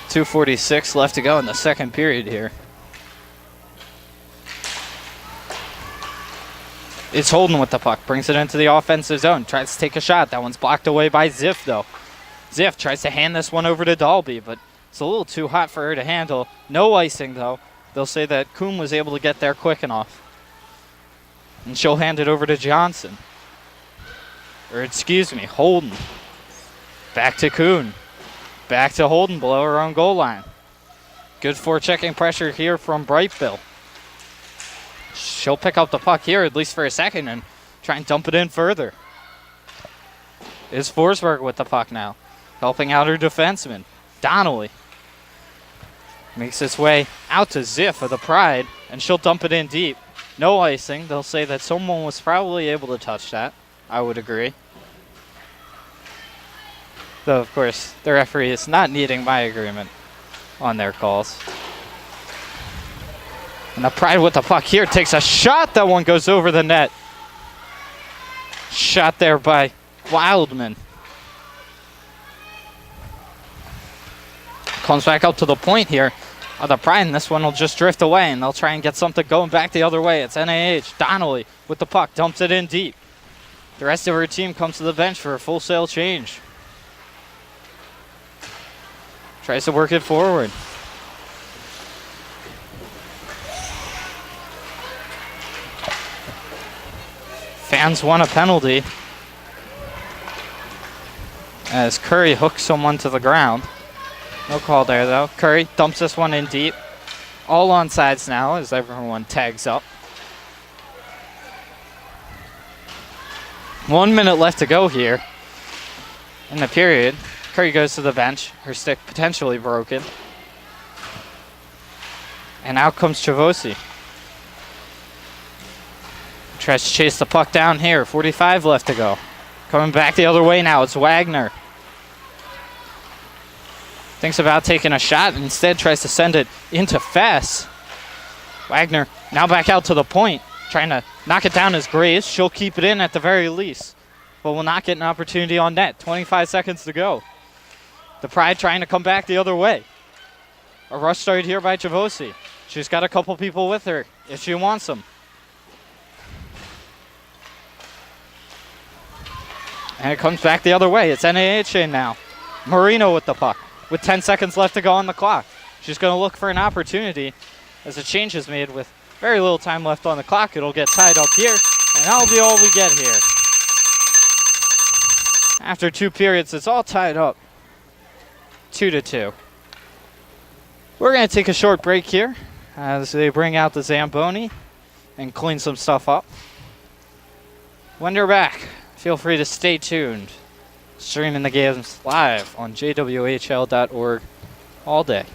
.246 left to go in the second period here. It's Holden with the puck, brings it into the offensive zone, tries to take a shot. That one's blocked away by Ziff, though. Ziff tries to hand this one over to Dalby, but it's a little too hot for her to handle. No icing, though. They'll say that Kuhn was able to get there quick enough. And she'll hand it over to Johnson. Or excuse me, Holden. Back to Kuhn. Back to Holden below her own goal line. Good forechecking pressure here from Brightville. She'll pick up the puck here, at least for a second, and try and dump it in further. Is Forsberg with the puck now, helping out her defenseman. Donnelly makes its way out to Ziff of the Pride, and she'll dump it in deep. No icing. They'll say that someone was probably able to touch that. I would agree. Though, of course, the referee is not needing my agreement on their calls. And the Pride with the puck here takes a shot. That one goes over the net. Shot there by Wildman. Comes back up to the point here. The Pride, and this one will just drift away, and they'll try and get something going back the other way. It's NAH. Donnelly with the puck, dumps it in deep. The rest of her team comes to the bench for a full sail change. Tries to work it forward. Fans want a penalty as Curry hooks someone to the ground. No call there, though. Curry dumps this one in deep. All on sides now as everyone tags up. 1 minute left to go here in the period. Curry goes to the bench. Her stick potentially broken. And out comes Chavosi. Tries to chase the puck down here. 45 left to go. Coming back the other way now. It's Wagner. Thinks about taking a shot and instead tries to send it into Fess. Wagner now back out to the point. Trying to knock it down as Grace. She'll keep it in at the very least. But will not get an opportunity on net. 25 seconds to go. The Pride trying to come back the other way. A rush started here by Chavosi. She's got a couple people with her if she wants them. And it comes back the other way. It's NAHA now. Marino with the puck with 10 seconds left to go on the clock. She's going to look for an opportunity as a change is made with very little time left on the clock. It'll get tied up here, and that'll be all we get here. After 2 periods, it's all tied up. 2-2. We're going to take a short break here as they bring out the Zamboni and clean some stuff up. When you're back, feel free to stay tuned. Streaming the games live on jwhl.org all day.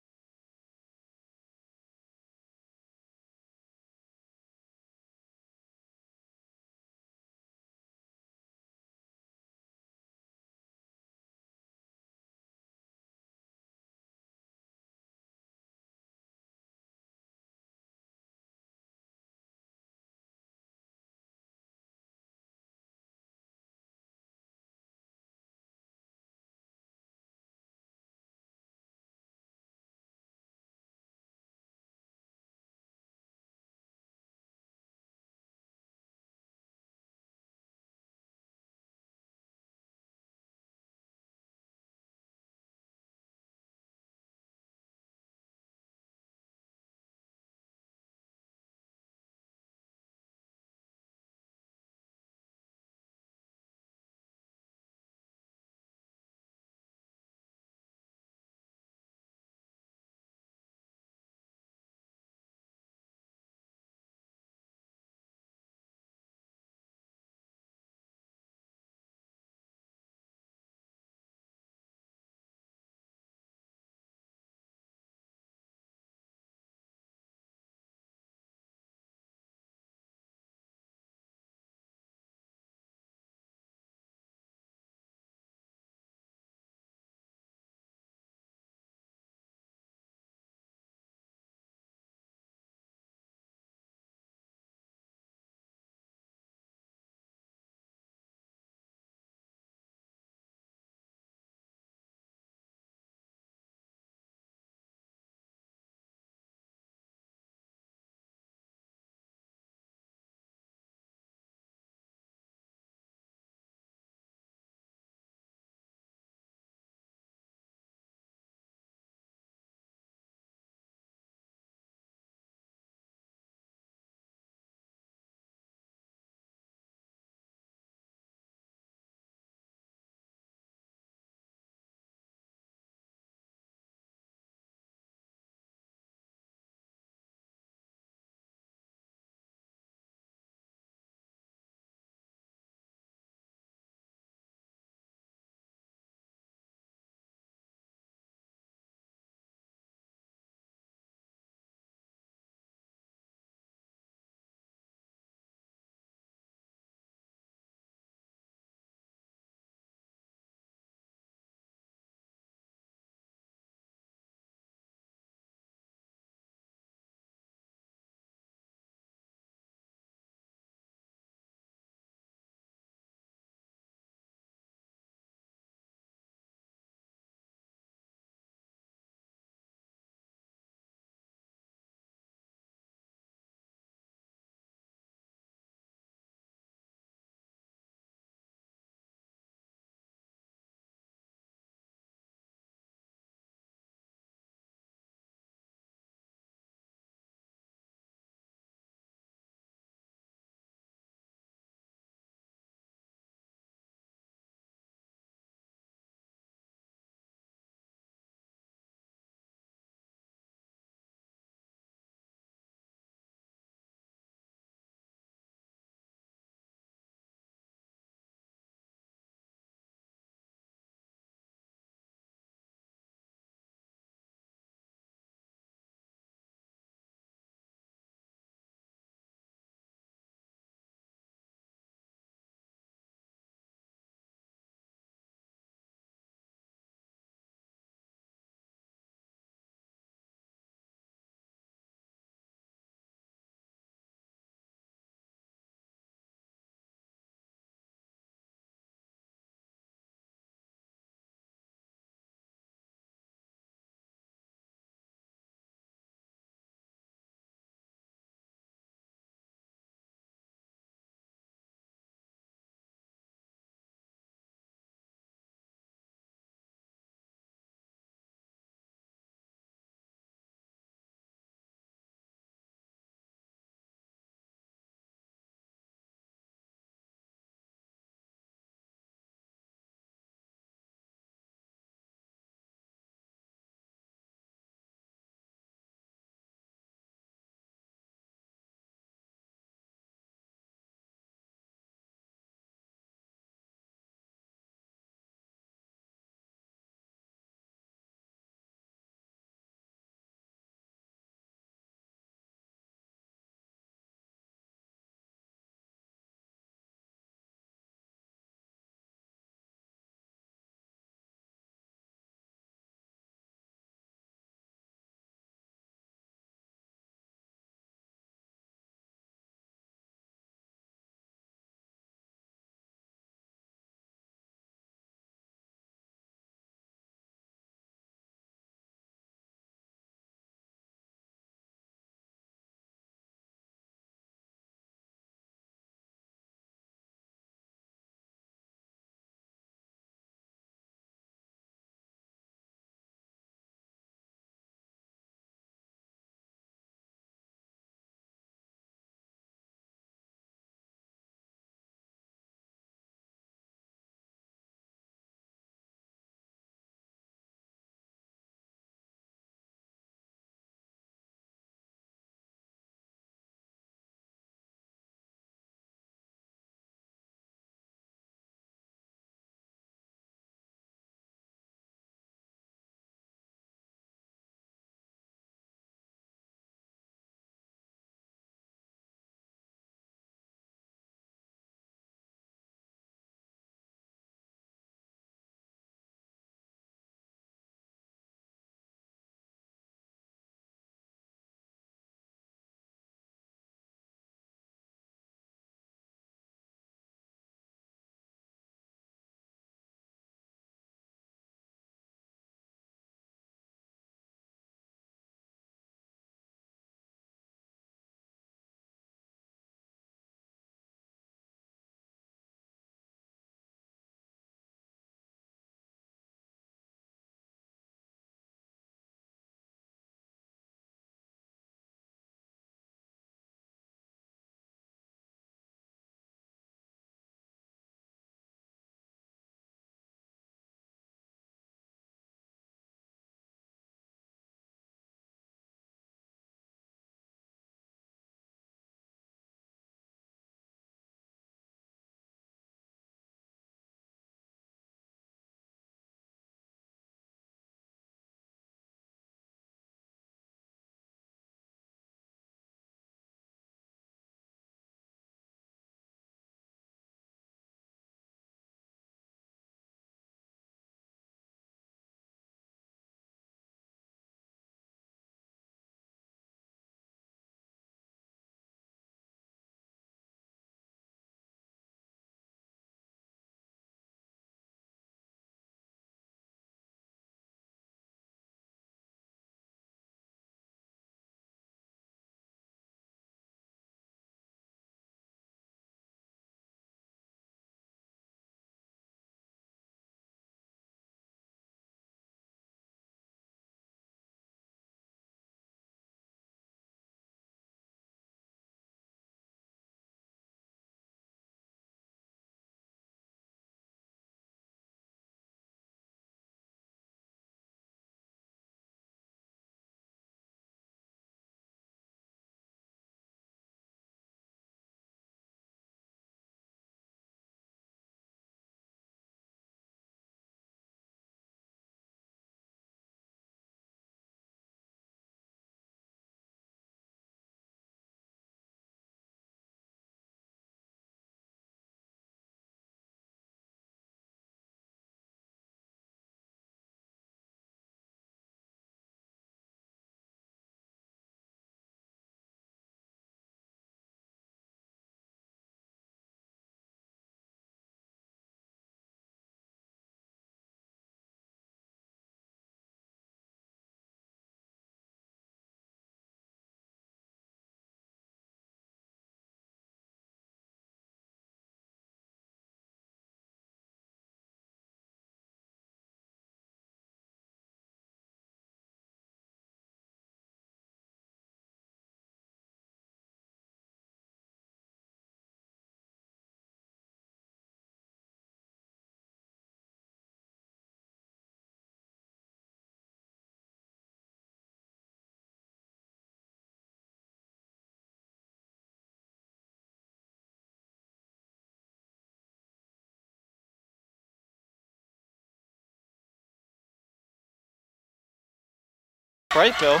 right, Bill?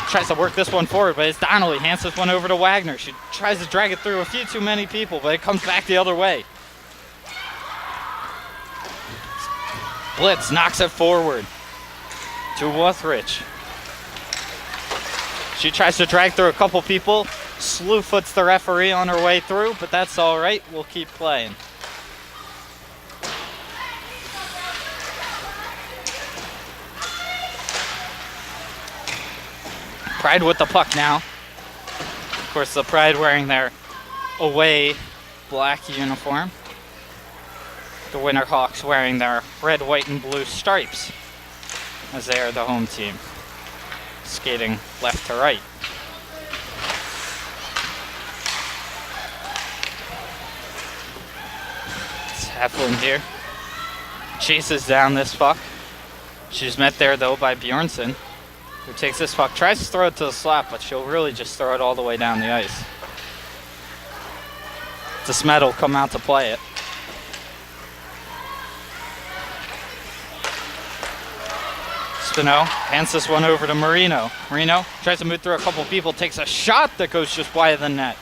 Tries to work this one forward, but it's Donnelly. Hands this one over to Wagner. She tries to drag it through a few too many people, but it comes back the other way. Blitz knocks it forward to Wuthridge. She tries to drag through a couple people. Slew foots the referee on her way through, but that's all right. We'll keep playing. Pride with the puck now. Of course, the Pride wearing their away black uniform. The Winterhawks wearing their red, white, and blue stripes as they are the home team. Skating left to right. It's Heflin here. Chases down this puck. She's met there, though, by Bjornsson, who takes this puck, tries to throw it to the slot, but she'll really just throw it all the way down the ice. DeSmet will come out to play it. Spino hands this one over to Marino. Marino tries to move through a couple people, takes a shot that goes just wide of the net.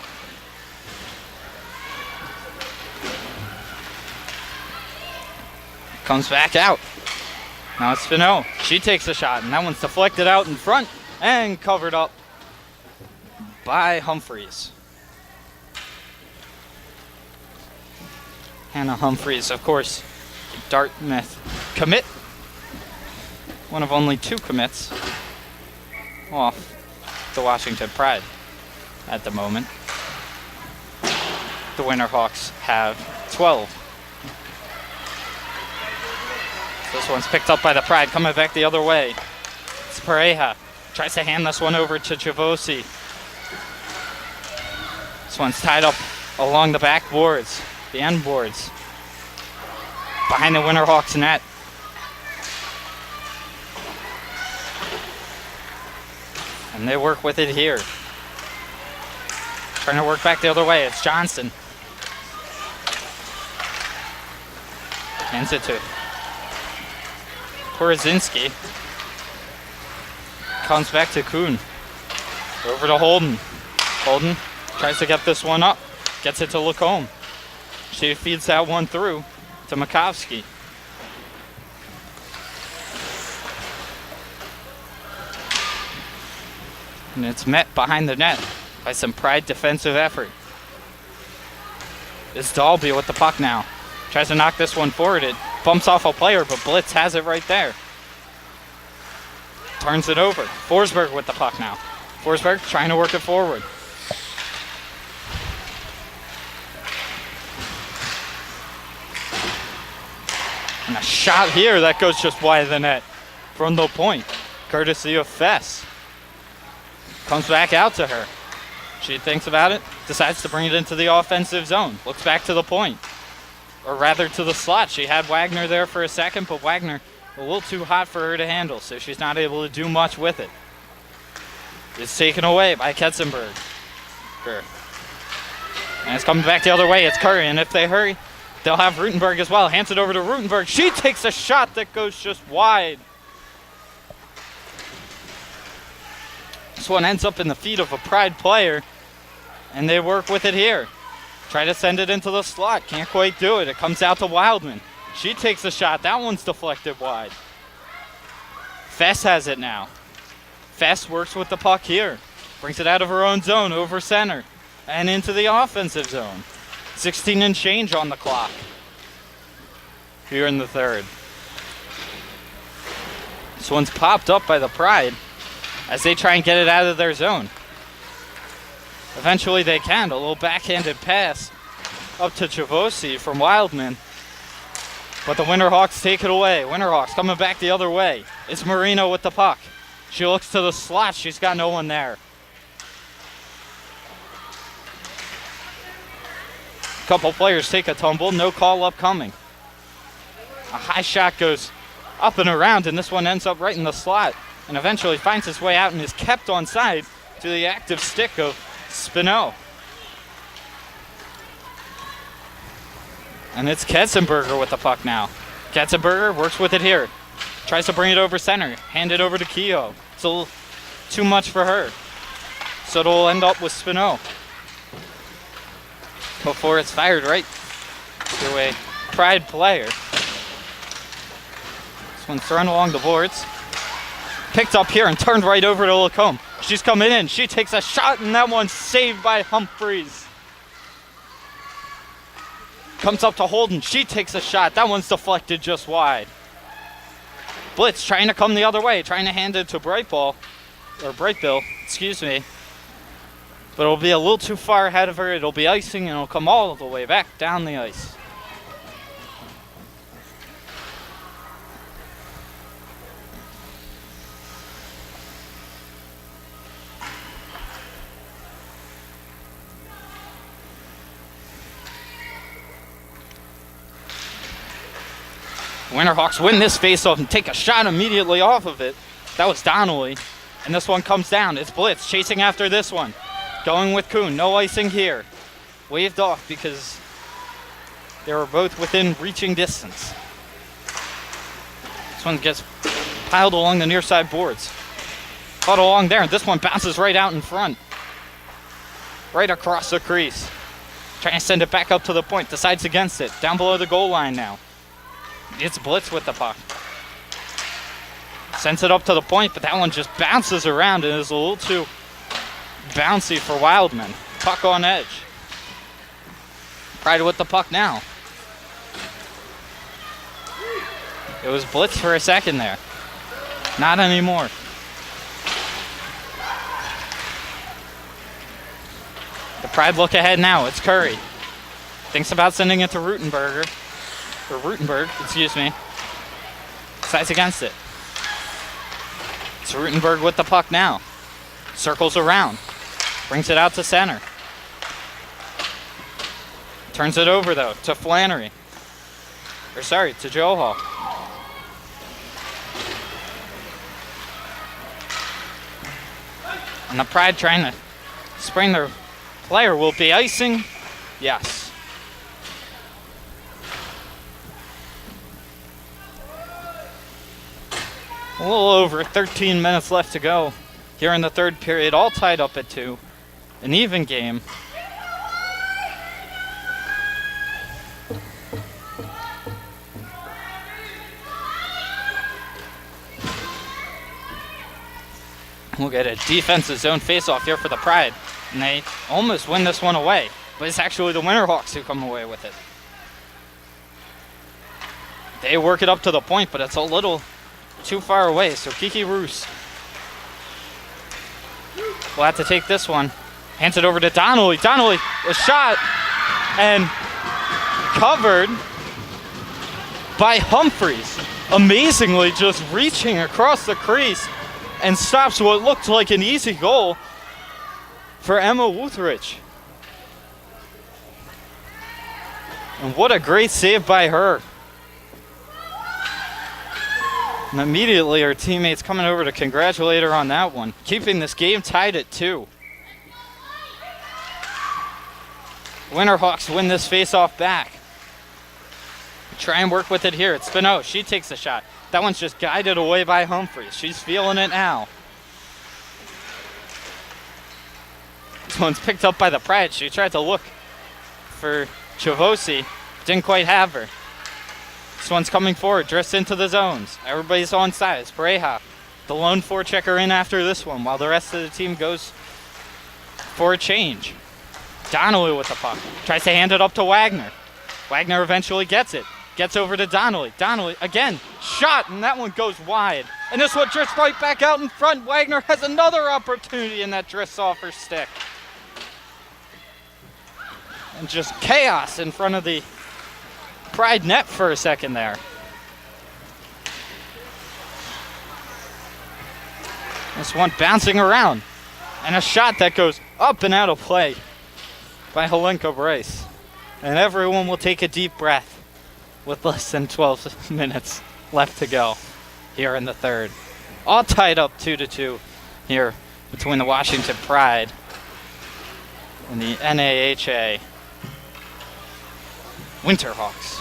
Comes back out. Now it's Spino. She takes a shot, and that one's deflected out in front and covered up by Humphreys. Hannah Humphreys, of course, Dartmouth commit. One of only 2 commits off the Washington Pride at the moment. The Winterhawks have 12. This one's picked up by the Pride, coming back the other way. It's Pareja. Tries to hand this one over to Chavosi. This one's tied up along the back boards, the end boards, behind the Winterhawks net. And they work with it here. Trying to work back the other way. It's Johnson. Hands it to Porozinski. Comes back to Kuhn. Over to Holden. Holden tries to get this one up. Gets it to Lacombe. She feeds that one through to Makovsky. And it's met behind the net by some Pride defensive effort. It's Dalby with the puck now. Tries to knock this one forward. It bumps off a player, but Blitz has it right there. Turns it over. Forsberg with the puck now. Forsberg trying to work it forward. And a shot here that goes just wide of the net from the point, courtesy of Fess. Comes back out to her. She thinks about it, decides to bring it into the offensive zone. Looks back to the point, or rather to the slot. She had Wagner there for a second, but Wagner a little too hot for her to handle, so she's not able to do much with it. It's taken away by Ketzenberg. And it's coming back the other way. It's Curry, and if they hurry, they'll have Rutenberg as well. Hands it over to Rutenberg. She takes a shot that goes just wide. This one ends up in the feet of a Pride player, and they work with it here. Try to send it into the slot. Can't quite do it. It comes out to Wildman. She takes a shot. That one's deflected wide. Fess has it now. Fess works with the puck here. Brings it out of her own zone, over center, and into the offensive zone. 16 and change on the clock here in the third. This one's popped up by the Pride as they try and get it out of their zone. Eventually they can. A little backhanded pass up to Chavosi from Wildman. But the Winterhawks take it away. Winterhawks coming back the other way. It's Marino with the puck. She looks to the slot. She's got no one there. A couple players take a tumble. No call upcoming. A high shot goes up and around, and this one ends up right in the slot and eventually finds its way out and is kept on side to the active stick of Spino. And it's Ketzenberger with the puck now. Ketzenberger works with it here. Tries to bring it over center. Hand it over to Keogh. It's a little too much for her. So it'll end up with Spino. Before it's fired right to a Pride player. This one's thrown along the boards. Picked up here and turned right over to Lacombe. She's coming in. She takes a shot, and that one's saved by Humphreys. Comes up to Holden. She takes a shot. That one's deflected just wide. Blitz trying to come the other way, trying to hand it to Brightbill, excuse me. But it'll be a little too far ahead of her. It'll be icing, and it'll come all the way back down the ice. Winterhawks win this faceoff and take a shot immediately off of it. That was Donnelly. And this one comes down. It's Blitz chasing after this one. Going with Kuhn. No icing here. Waved off because they were both within reaching distance. This one gets piled along the near side boards. Caught along there, and this one bounces right out in front. Right across the crease. Trying to send it back up to the point. Decides against it. Down below the goal line now. It's Blitz with the puck. Sends it up to the point, but that one just bounces around and is a little too bouncy for Wildman. Puck on edge. Pride with the puck now. It was Blitz for a second there. Not anymore. The Pride look ahead now. It's Curry. Thinks about sending it to Rutenberg, excuse me. Decides against it. It's Rutenberg with the puck now. Circles around. Brings it out to center. Turns it over, though, to Flannery. To Johal. And the Pride trying to spring their player. Will be icing? Yes. A little over 13 minutes left to go here in the third period, all tied up at 2. An even game. We'll get a defensive zone faceoff here for the Pride, and they almost win this one away, but it's actually the Winterhawks who come away with it. They work it up to the point, but it's a little too far away, so Kiki Roos will have to take this one. Hands it over to Donnelly. Donnelly, a shot, and covered by Humphreys. Amazingly, just reaching across the crease and stops what looked like an easy goal for Emma Wuthrich. And what a great save by her. And immediately her teammates coming over to congratulate her on that one, keeping this game tied at 2. Winterhawks win this face-off back. Try and work with it here. It's Spino. She takes a shot. That one's just guided away by Humphreys. She's feeling it now. This one's picked up by the Pride. She tried to look for Chavosi. Didn't quite have her. This one's coming forward, drifts into the zones. Everybody's on side. It's Breha, the lone forechecker, in after this one, while the rest of the team goes for a change. Donnelly with the puck. Tries to hand it up to Wagner. Wagner eventually gets it. Gets over to Donnelly. Donnelly, again, shot, and that one goes wide. And this one drifts right back out in front. Wagner has another opportunity, and that drifts off her stick. And just chaos in front of the Pride net for a second there. This one bouncing around. And a shot that goes up and out of play by Helenka Bryce. And everyone will take a deep breath with less than 12 minutes left to go here in the third. All tied up 2-2 here between the Washington Pride and the NAHA Winterhawks.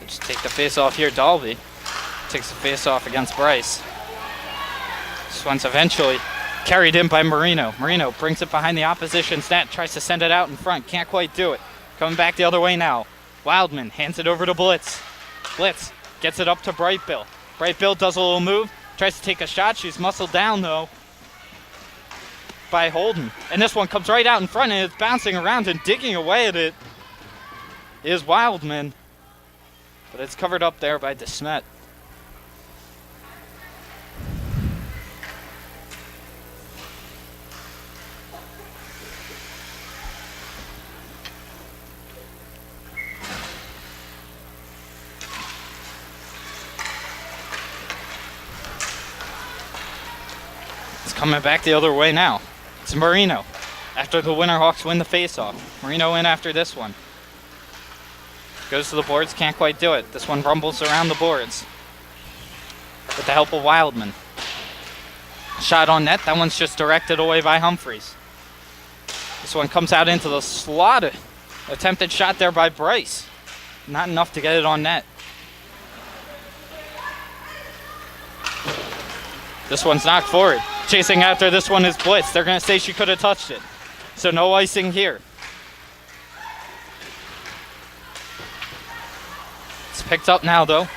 Just take the face off here, Dalby. takes the face-off against Bryce. This one's eventually carried in by Marino. Marino brings it behind the opposition's net, tries to send it out in front, can't quite do it. Coming back the other way now. Wildman hands it over to Blitz. Blitz gets it up to Bright Bill. Bright Bill does a little move, tries to take a shot. She's muscled down though by Holden. And this one comes right out in front and it's bouncing around and digging away at it is Wildman. But it's covered up there by DeSmet. Coming back the other way now. It's Marino. After the Winterhawks win the faceoff. Marino in after this one. Goes to the boards, can't quite do it. This one rumbles around the boards with the help of Wildman. Shot on net, that one's just directed away by Humphreys. This one comes out into the slot. Attempted shot there by Bryce. Not enough to get it on net. This one's knocked forward. Chasing after this one is Blitz. They're going to say she could have touched it. So no icing here. It's picked up now, though,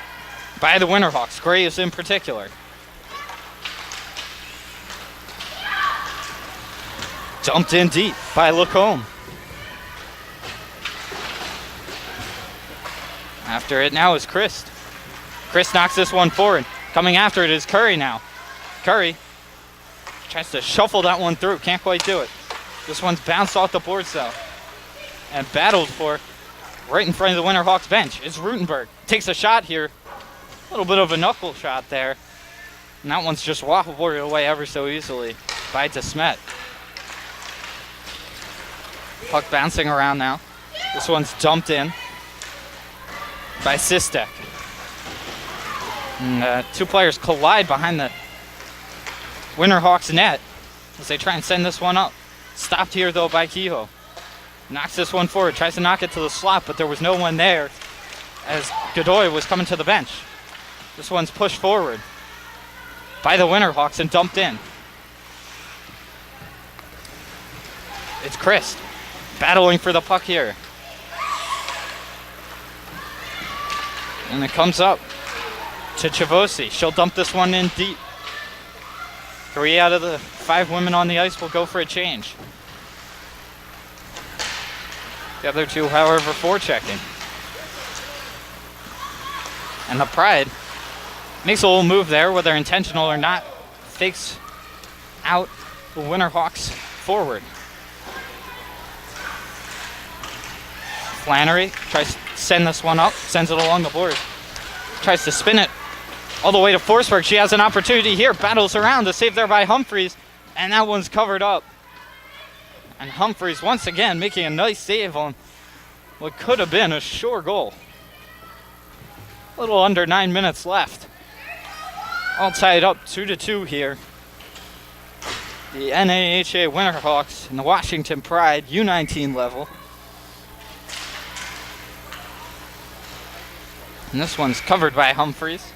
by the Winterhawks. Graves in particular. Dumped in deep by Lacombe. After it now is Christ. Christ knocks this one forward. Coming after it is Curry now. Curry tries to shuffle that one through. Can't quite do it. This one's bounced off the boards, though. And battled for right in front of the Winterhawks bench. It's Rutenberg. Takes a shot here. A little bit of a knuckle shot there. And that one's just waffleboarded away ever so easily by DeSmet. Puck bouncing around now. This one's dumped in by Sistek. And two players collide behind the Winterhawks net as they try and send this one up. Stopped here though by Kehoe. Knocks this one forward, tries to knock it to the slot, but there was no one there as Godoy was coming to the bench. This one's pushed forward by the Winterhawks and dumped in. It's Christ battling for the puck here. And it comes up to Chavosi. She'll dump this one in deep. 3 out of the 5 women on the ice will go for a change. The other 2, however, forechecking. And the Pride makes a little move there, whether intentional or not. Fakes out the Winterhawks forward. Flannery tries to send this one up, sends it along the board. Tries to spin it all the way to Forsberg. She has an opportunity here. Battles around. The save there by Humphreys. And that one's covered up. And Humphreys once again making a nice save on what could have been a sure goal. A little under 9 minutes left. All tied up 2-2 here. The NAHA Winterhawks and the Washington Pride U19 level. And this one's covered by Humphreys.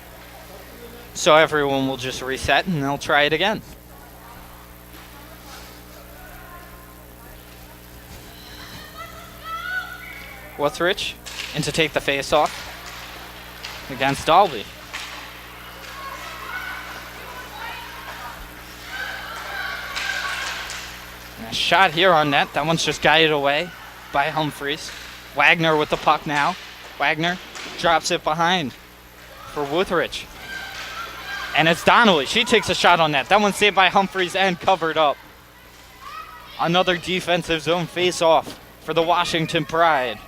So everyone will just reset and they'll try it again. Wuthridge in to take the face-off against Dalby. And a shot here on net. That one's just guided away by Humphreys. Wagner with the puck now. Wagner drops it behind for Wuthridge. And it's Donnelly. She takes a shot on net. That one's saved by Humphreys and covered up. Another defensive zone face-off for the Washington Pride.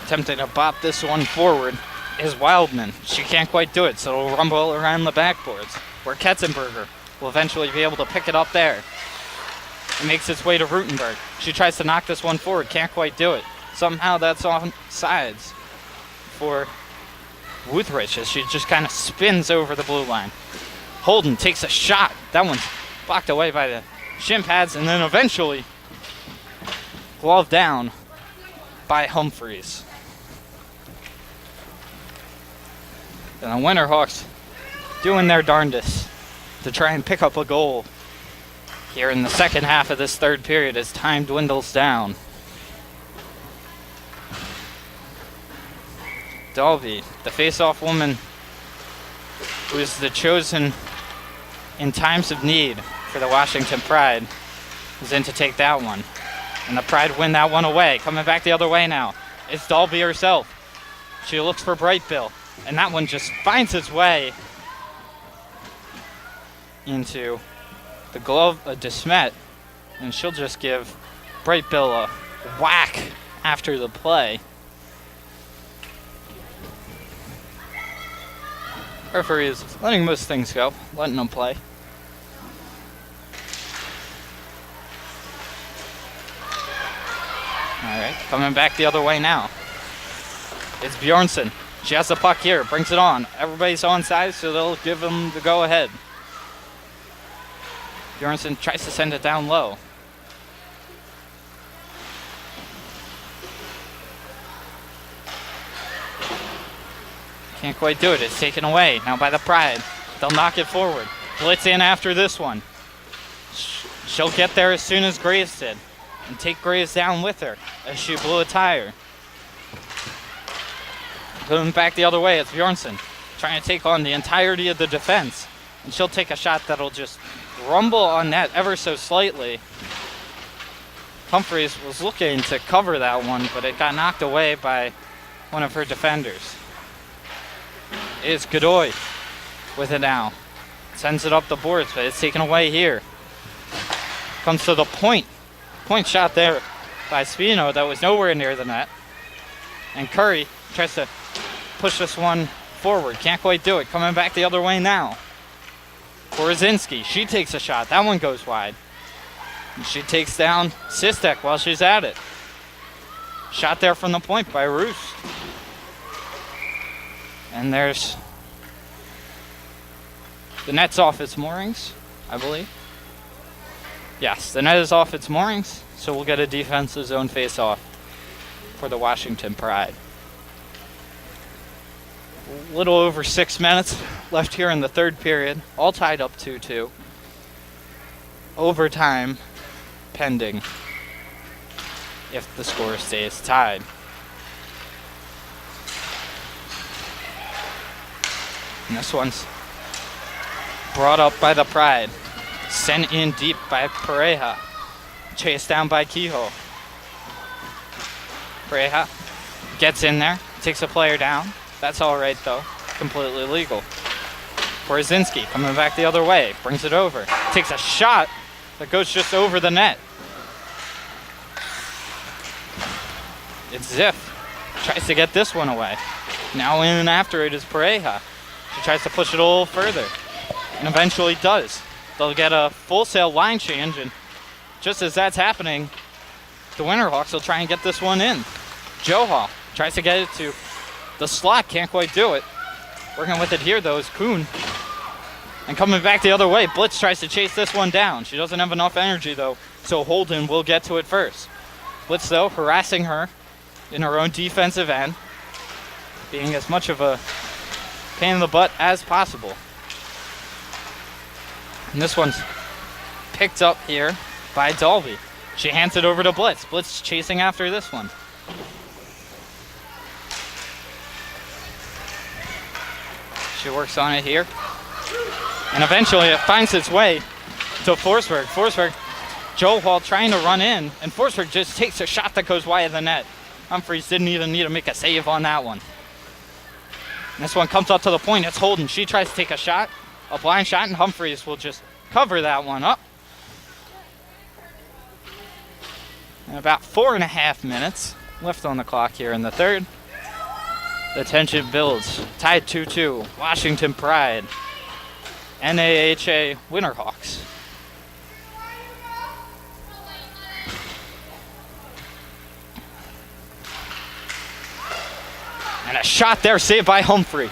Attempting to bop this one forward is Wildman. She can't quite do it, so it'll rumble around the backboards, where Ketzenberger will eventually be able to pick it up there. It makes its way to Rutenberg. She tries to knock this one forward, can't quite do it. Somehow that's on sides for Wuthrich as she just kind of spins over the blue line. Holden takes a shot. That one's blocked away by the shin pads, and then eventually gloved down by Humphreys. And the Winterhawks doing their darndest to try and pick up a goal here in the second half of this third period as time dwindles down. Dalby, the face-off woman who is the chosen in times of need for the Washington Pride, is in to take that one. And the Pride win that one away. Coming back the other way now. It's Dalby herself. She looks for Brightbill. And that one just finds its way into the glove of DeSmet. And she'll just give Brightbill a whack after the play. Referee is letting most things go, letting them play. Alright, coming back the other way now. It's Bjornsson. She has the puck here, brings it on. Everybody's onside, so they'll give them the go-ahead. Bjornsson tries to send it down low. Can't quite do it. It's taken away now by the Pride. They'll knock it forward. Blitz in after this one. She'll get there as soon as Graves did and take Graves down with her as she blew a tire. Going back the other way, it's Bjornsson trying to take on the entirety of the defense. And she'll take a shot that'll just rumble on net ever so slightly. Humphreys was looking to cover that one, but it got knocked away by one of her defenders. It's Godoy with it now. Sends it up the boards, but it's taken away here. Comes to the point. Point shot there by Spino that was nowhere near the net. And Curry tries to push this one forward. Can't quite do it. Coming back the other way now. Borozinski, she takes a shot. That one goes wide. And she takes down Sistek while she's at it. Shot there from the point by Roos. And there's the net's off its moorings, I believe. Yes, the net is off its moorings, so we'll get a defensive zone face-off for the Washington Pride. A little over 6 minutes left here in the third period, all tied up 2-2. Overtime pending if the score stays tied. And this one's brought up by the Pride. Sent in deep by Pareja. Chased down by Kehoe. Pareja gets in there, takes a player down. That's all right, though. Completely legal. Borozinski coming back the other way. Brings it over. Takes a shot that goes just over the net. It's Ziff. Tries to get this one away. Now in and after it is Pareja. She tries to push it a little further, and eventually does. They'll get a full-sail line change, and just as that's happening, the Winterhawks will try and get this one in. Johal tries to get it to the slot, can't quite do it. Working with it here, though, is Kuhn. And coming back the other way, Blitz tries to chase this one down. She doesn't have enough energy, though, so Holden will get to it first. Blitz, though, harassing her in her own defensive end, being as much of a pain in the butt as possible. And this one's picked up here by Dalby. She hands it over to Blitz. Blitz chasing after this one. She works on it here. And eventually it finds its way to Forsberg. Forsberg, Joe Hall trying to run in, and Forsberg just takes a shot that goes wide of the net. Humphreys didn't even need to make a save on that one. And this one comes up to the point. It's Holden. She tries to take a shot, a blind shot, and Humphreys will just cover that one up. And about 4.5 minutes left on the clock here in the third. The tension builds. Tied 2-2. Washington Pride. NAHA Winterhawks. shot there, saved by Humphrey.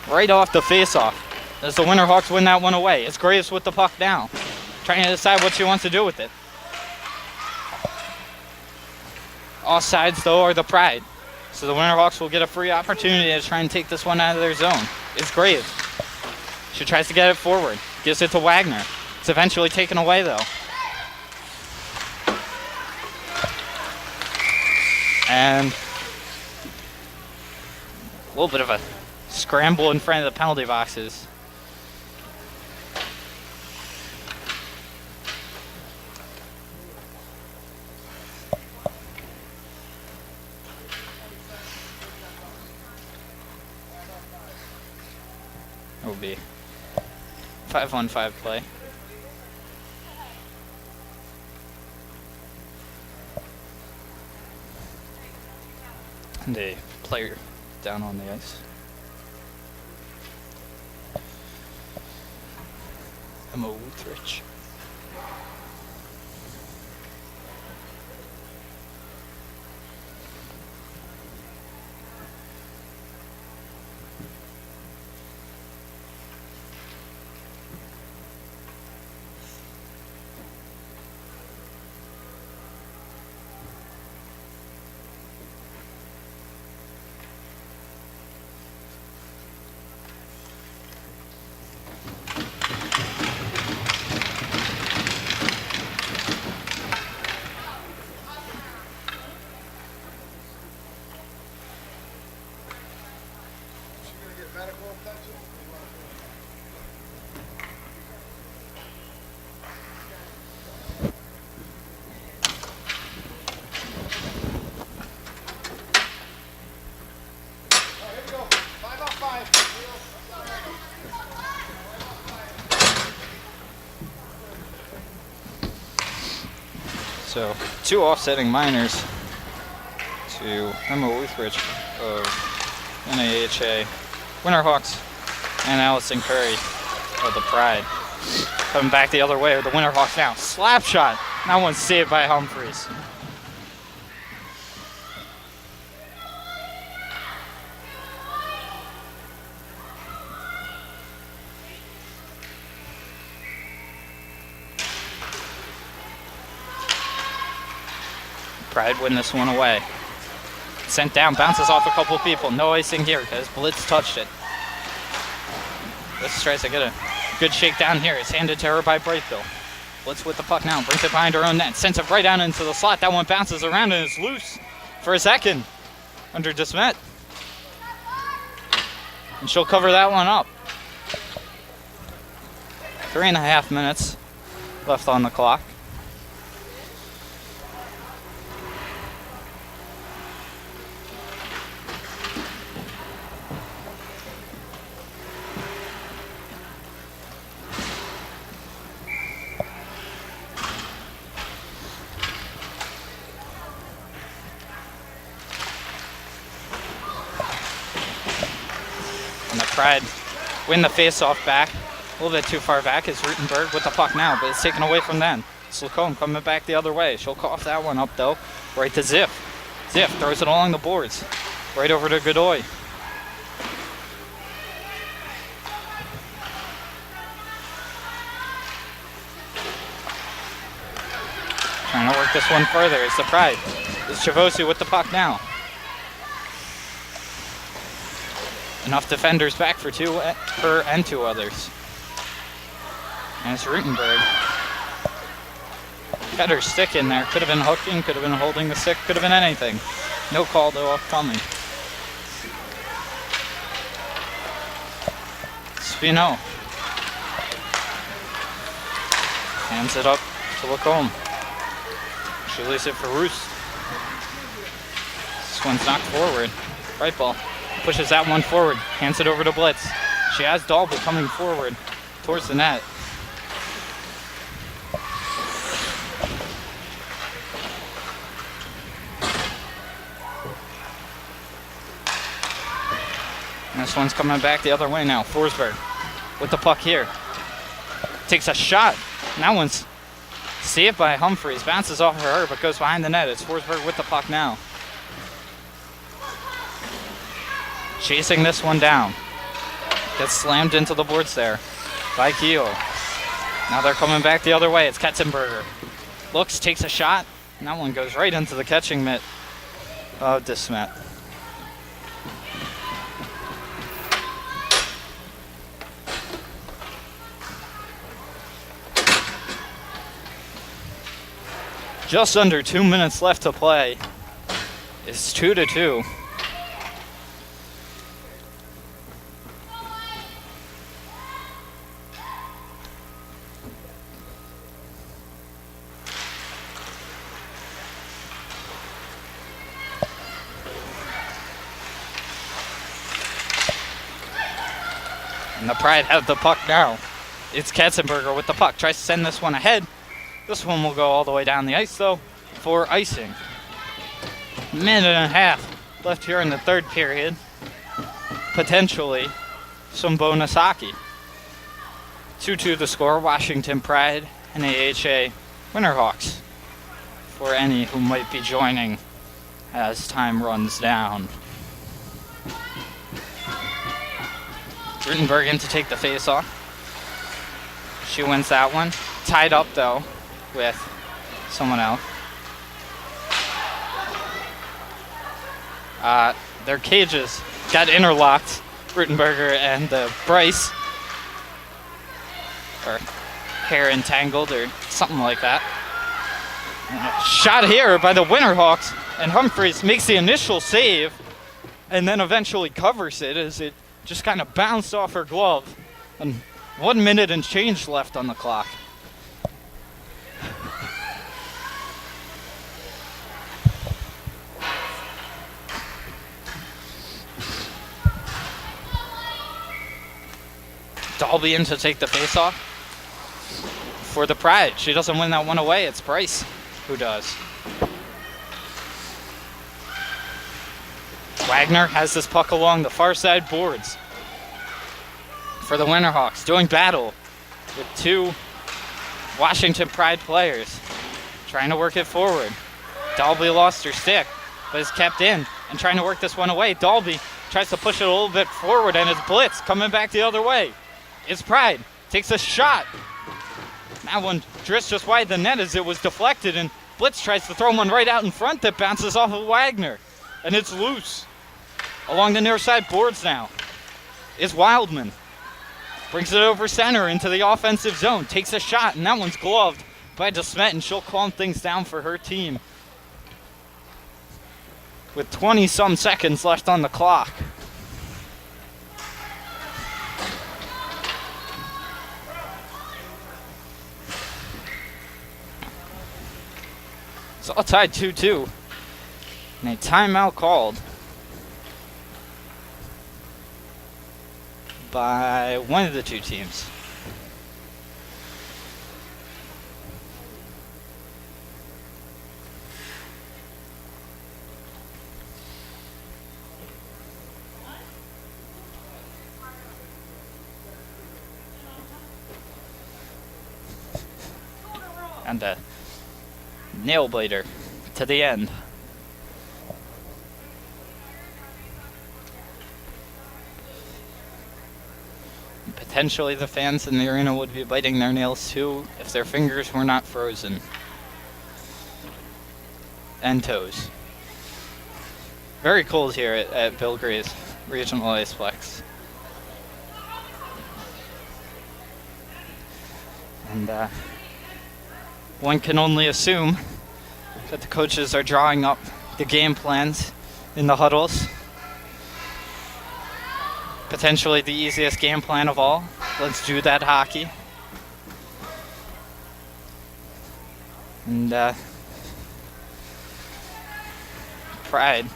Right off the face-off. As the Winterhawks win that one away. It's Graves with the puck now. Trying to decide what she wants to do with it. Offsides, though, are the Pride. So the Winterhawks will get a free opportunity to try and take this one out of their zone. It's Graves. She tries to get it forward. Gives it to Wagner. It's eventually taken away, though. And a little bit of a scramble in front of the penalty boxes. It will be 5-on-5 play. And a player down on the ice. Emma Wootrich. So, 2 offsetting minors to Emma Wootrich of NAHA Winterhawks and Allison Curry of the Pride. Coming back the other way with the Winterhawks now. Slap shot. That one's saved by Humphreys. Pride win this one away. Sent down, bounces off a couple of people. No icing here because Blitz touched it. Blitz tries to get a good shake down here. It's handed to her by Brightville. Blitz with the puck now, brings it behind her own net, sends it right down into the slot. That one bounces around and is loose for a second under DeSmet. And she'll cover that one up. 3.5 minutes left on the clock. Pride win the face-off back. A little bit too far back is Rutenberg with the puck now, but it's taken away from them. It's Lacombe coming back the other way. She'll cough that one up, though, right to Ziff. Ziff throws it along the boards, right over to Godoy. Trying to work this one further. It's the Pride. It's Chavosi with the puck now. Enough defenders back for her and 2 others. And it's Rutenberg. Got her stick in there. Could have been hooking, could have been holding the stick, could have been anything. No call though upcoming. Spino. Hands it up to Lacombe. She leaves it for Roost. This one's knocked forward. Right ball. Pushes that one forward, hands it over to Blitz. She has Dalby coming forward towards the net. And this one's coming back the other way now. Forsberg with the puck here. Takes a shot. And that one's saved by Humphreys. Bounces off of her, but goes behind the net. It's Forsberg with the puck now. chasing this one down. Gets slammed into the boards there by Keel. Now they're coming back the other way. It's Katzenberger. Looks, takes a shot, and that one goes right into the catching mitt of DeSmet. Just under 2 minutes left to play. It's 2-2. And the Pride have the puck now. It's Katzenberger with the puck. Tries to send this one ahead. This one will go all the way down the ice, though, for icing. Minute and a half left here in the third period. Potentially some bonus hockey. 2-2 the score. Washington Pride and NAHA Winterhawks. For any who might be joining as time runs down. Rutenberg in to take the face-off. She wins that one. Tied up, though, with someone else. Their cages got interlocked, Rutenberger and Bryce. Or hair entangled or something like that. Shot here by the Winterhawks, and Humphreys makes the initial save and then eventually covers it as it just kind of bounced off her glove. And 1 minute and change left on the clock. Dalby in to take the face-off for the Pride. She doesn't win that one away. It's Bryce who does. Wagner has this puck along the far side boards for the Winterhawks, doing battle with two Washington Pride players, trying to work it forward. Dalby lost her stick, but is kept in and trying to work this one away. Dalby tries to push it a little bit forward, and it's Blitz coming back the other way. It's Pride, takes a shot. That one drifts just wide the net as it was deflected, and Blitz tries to throw one right out in front that bounces off of Wagner, and it's loose. Along the near side boards now is Wildman. Brings it over center into the offensive zone, takes a shot, and that one's gloved by DeSmet, and she'll calm things down for her team with 20-some seconds left on the clock. It's all tied 2-2. And a timeout called by one of the two teams. And a nail biter to the end. Potentially the fans in the arena would be biting their nails too if their fingers were not frozen. And toes. Very cold here at Bill Gray's Regional Iceplex. And one can only assume that the coaches are drawing up the game plans in the huddles. Potentially the easiest game plan of all. Let's do that hockey. And Pride,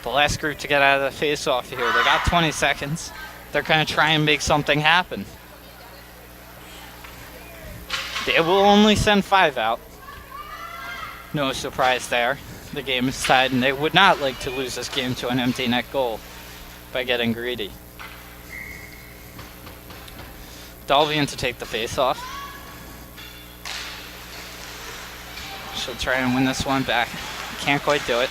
the last group to get out of the face-off here. They got 20 seconds. They're going to try and make something happen. They will only send 5 out. No surprise there. The game is tied, and they would not like to lose this game to an empty net goal by getting greedy. Dalby in to take the face-off. She'll try and win this one back. Can't quite do it.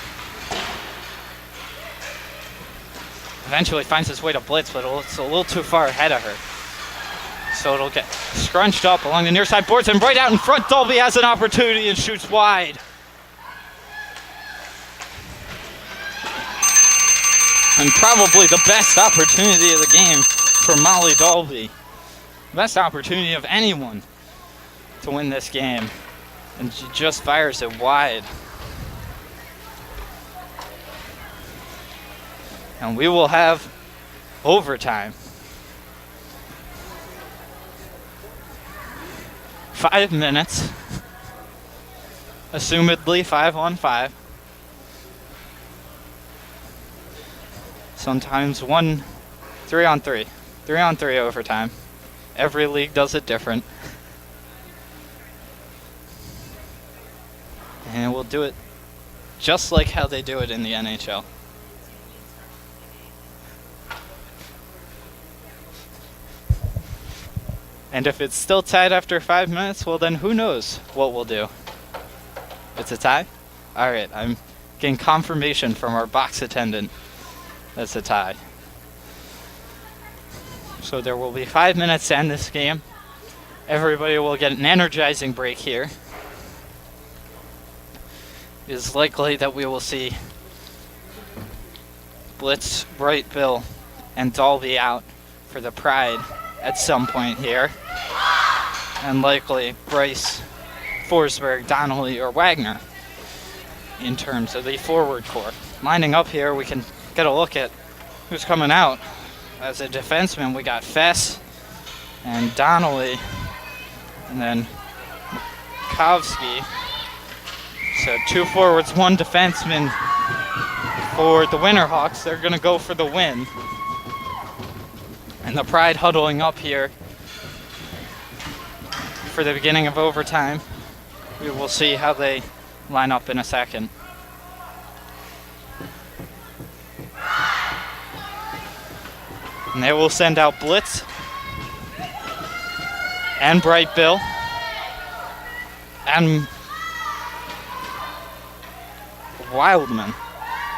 Eventually finds his way to blitz, but it's a little too far ahead of her. So it'll get scrunched up along the near side boards, and right out in front, Dolby has an opportunity and shoots wide. And probably the best opportunity of the game for Molly Dolby. Best opportunity of anyone to win this game. And she just fires it wide. And we will have overtime. 5 minutes. Assumedly 5-on-5. Sometimes 3-on-3. 3-on-3 overtime. Every league does it different. And we'll do it just like how they do it in the NHL. And if it's still tied after 5 minutes, well then who knows what we'll do. It's a tie? Alright, I'm getting confirmation from our box attendant. That's a tie. So there will be 5 minutes to end this game. Everybody will get an energizing break here. It is likely that we will see Blitz, Bright Bill, and Dolby out for the Pride at some point here. And likely Bryce, Forsberg, Donnelly, or Wagner in terms of the forward core. Lining up here, we can get a look at who's coming out. As a defenseman, we got Fess and Donnelly, and then Kovsky. So 2 forwards, 1 defenseman for the Winterhawks. They're going to go for the win. And the Pride huddling up here for the beginning of overtime. We will see how they line up in a second. And they will send out Blitz and Bright Bill and Wildman.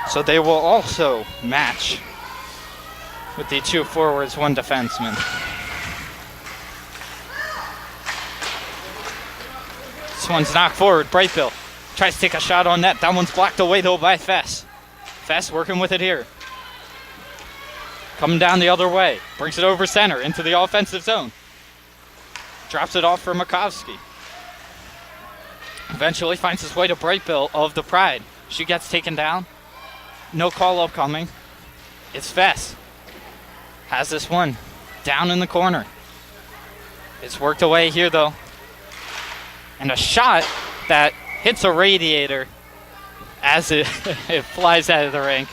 So they will also match with the 2 forwards, 1 defenseman. This one's knocked forward. Bright Bill tries to take a shot on net. That one's blocked away though by Fess. Fess working with it here. Coming down the other way. Brings it over center into the offensive zone. Drops it off for Makovsky. Eventually finds his way to Bright Bill of the Pride. She gets taken down. No call-up coming. It's Fess. Has this one down in the corner. It's worked away here though. And a shot that hits a radiator as it flies out of the rink.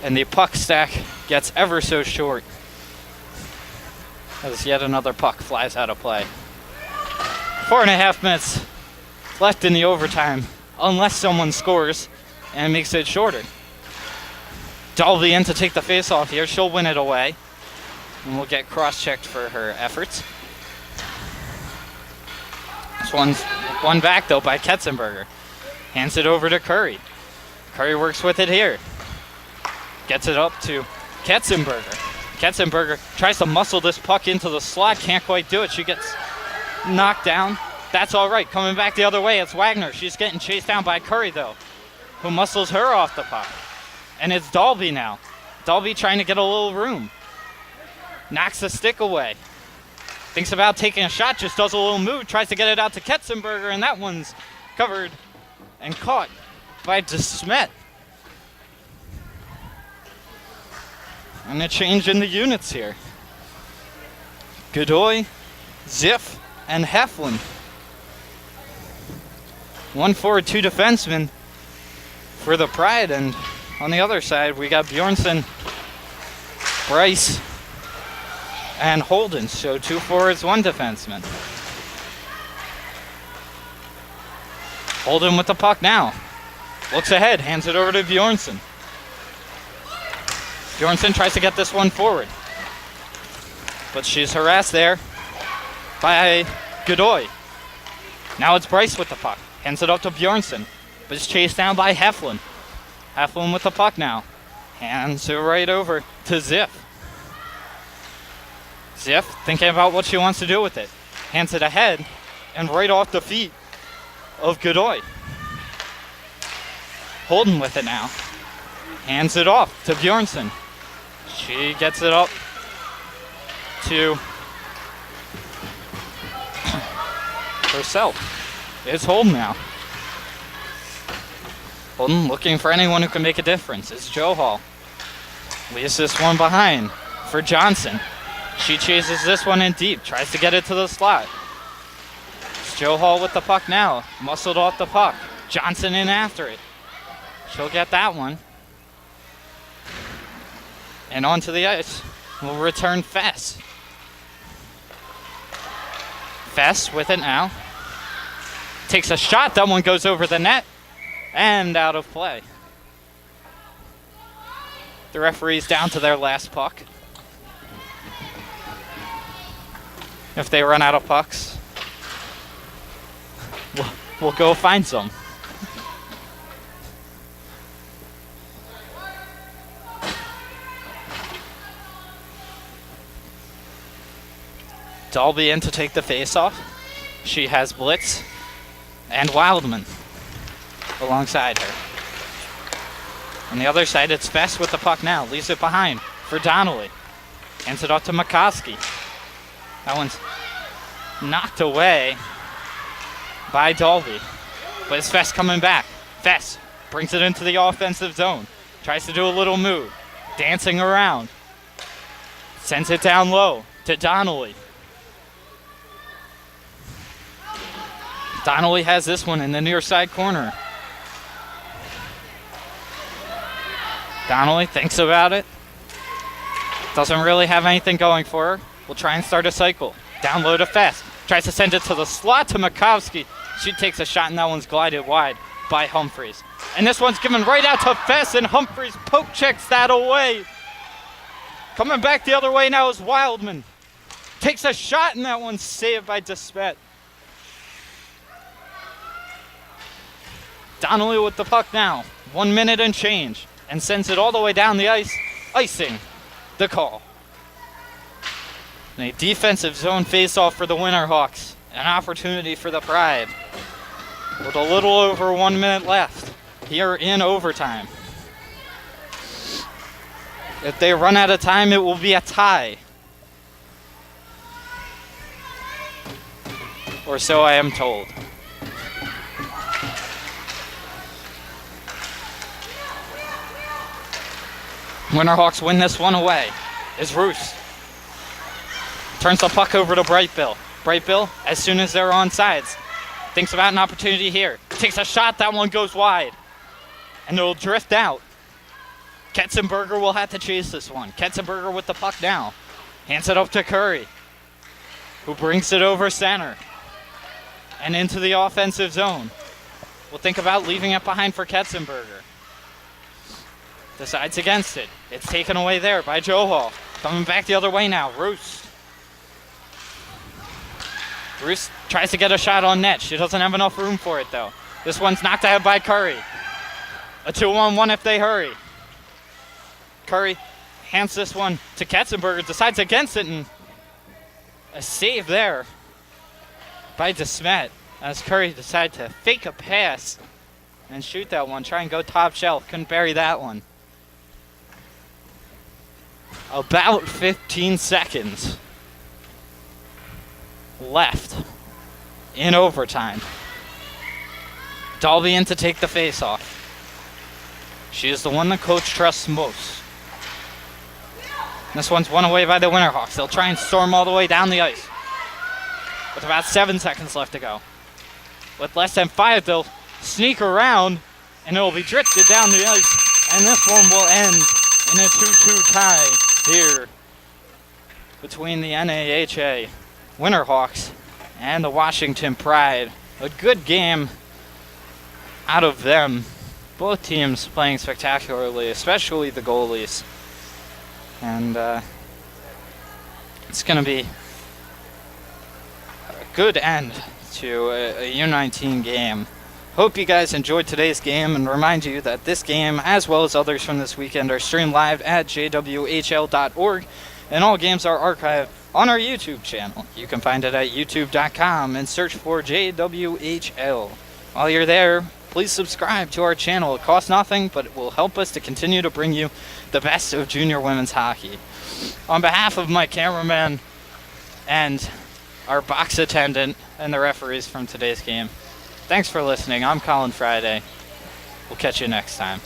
And the puck stack gets ever so short as yet another puck flies out of play. 4.5 minutes left in the overtime, unless someone scores and makes it shorter. Dolby in to take the face-off here. She'll win it away, and we'll get cross-checked for her efforts. This one's won back, though, by Ketzenberger. Hands it over to Curry. Curry works with it here. Gets it up to Ketzenberger. Ketzenberger tries to muscle this puck into the slot. Can't quite do it. She gets knocked down. That's all right. Coming back the other way, it's Wagner. She's getting chased down by Curry, though, who muscles her off the puck. And it's Dolby now. Dolby trying to get a little room. Knocks the stick away. Thinks about taking a shot, just does a little move, tries to get it out to Ketzenberger, and that one's covered and caught by DeSmet. And a change in the units here. Godoy, Ziff, and Heflin. 1 forward, 2 defensemen for the Pride, and on the other side we got Bjornsson, Bryce, and Holden. So 2 forwards, 1 defenseman. Holden with the puck now. Looks ahead, hands it over to Bjornsson. Bjornsson tries to get this one forward, but she's harassed there by Godoy. Now it's Bryce with the puck. Hands it up to Bjornsson. but is chased down by Heflin. Heflin with the puck now. Hands it right over to Ziff. Ziff thinking about what she wants to do with it. Hands it ahead and right off the feet of Godoy. Holden with it now. Hands it off to Bjornsson. She gets it up to herself. It's Holden now. Holden looking for anyone who can make a difference. It's Joe Hall. Leaves this one behind for Johnson. She chases this one in deep. Tries to get it to the slot. It's Joe Hall with the puck now. Muscled off the puck. Johnson in after it. She'll get that one. And onto the ice will return Fess. Fess with it now. Takes a shot. That one goes over the net. And out of play. The referee's down to their last puck. If they run out of pucks, we'll go find some. Dalby in to take the face-off. She has Blitz and Wildman alongside her. On the other side, it's Fess with the puck now. Leaves it behind for Donnelly. Hands it off to McCoskey. That one's knocked away by Dalby. But it's Fess coming back. Fess brings it into the offensive zone. Tries to do a little move. Dancing around. Sends it down low to Donnelly. Donnelly has this one in the near side corner. Donnelly thinks about it. Doesn't really have anything going for her. We'll try and start a cycle. Down low to Fess. Tries to send it to the slot to Makovsky. She takes a shot and that one's glided wide by Humphreys. And this one's given right out to Fess and Humphreys poke checks that away. Coming back the other way now is Wildman. Takes a shot and that one's saved by Despet. Donnelly with the puck now. 1 minute and change. And sends it all the way down the ice. Icing the call. And a defensive zone face-off for the Winterhawks. An opportunity for the Pride. With a little over 1 minute left here in overtime. If they run out of time, it will be a tie. Or so I am told. Winterhawks win this one away. Is Roos. Turns the puck over to Brightbill. Brightbill, as soon as they're on sides, thinks about an opportunity here. Takes a shot, that one goes wide. And it'll drift out. Ketzenberger will have to chase this one. Ketzenberger with the puck now. Hands it up to Curry, who brings it over center. And into the offensive zone. We'll think about leaving it behind for Ketzenberger. Decides against it. It's taken away there by Joe Hall. Coming back the other way now, Roos. Roos tries to get a shot on net. She doesn't have enough room for it, though. This one's knocked ahead by Curry. A 2-on-1 if they hurry. Curry hands this one to Katzenberger. Decides against it, and a save there by DeSmet as Curry decided to fake a pass and shoot that one. Try and go top shelf. Couldn't bury that one. About 15 seconds left in overtime. Dalby in to take the face-off. She is the one the coach trusts most. This one's won away by the Winterhawks. They'll try and storm all the way down the ice. With about 7 seconds left to go. With less than 5, they'll sneak around, and it'll be drifted down the ice. And this one will end in a 2-2 tie here between the NAHA Winterhawks and the Washington Pride. A good game out of them. Both teams playing spectacularly, especially the goalies. And it's going to be a good end to a U19 game. Hope you guys enjoyed today's game, and remind you that this game, as well as others from this weekend, are streamed live at jwhl.org, and all games are archived on our YouTube channel. You can find it at youtube.com and search for JWHL. While you're there, please subscribe to our channel. It costs nothing, but it will help us to continue to bring you the best of junior women's hockey. On behalf of my cameraman and our box attendant and the referees from today's game, thanks for listening. I'm Colin Friday. We'll catch you next time.